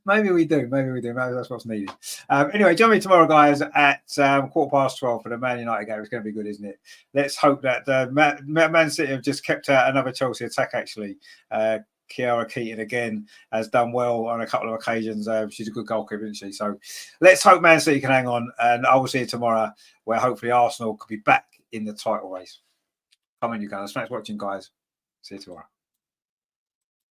Maybe we do. Maybe that's what's needed. Anyway, join me tomorrow, guys, at 12:15 for the Man United game. It's going to be good, isn't it? Let's hope that Man City have just kept out another Chelsea attack, actually. Kiara Keaton, again, has done well on a couple of occasions. She's a good goalkeeper, isn't she? So let's hope Man City can hang on. And I will see you tomorrow, where hopefully Arsenal could be back in the title race. Come on, you guys. Thanks for watching, guys. See you tomorrow.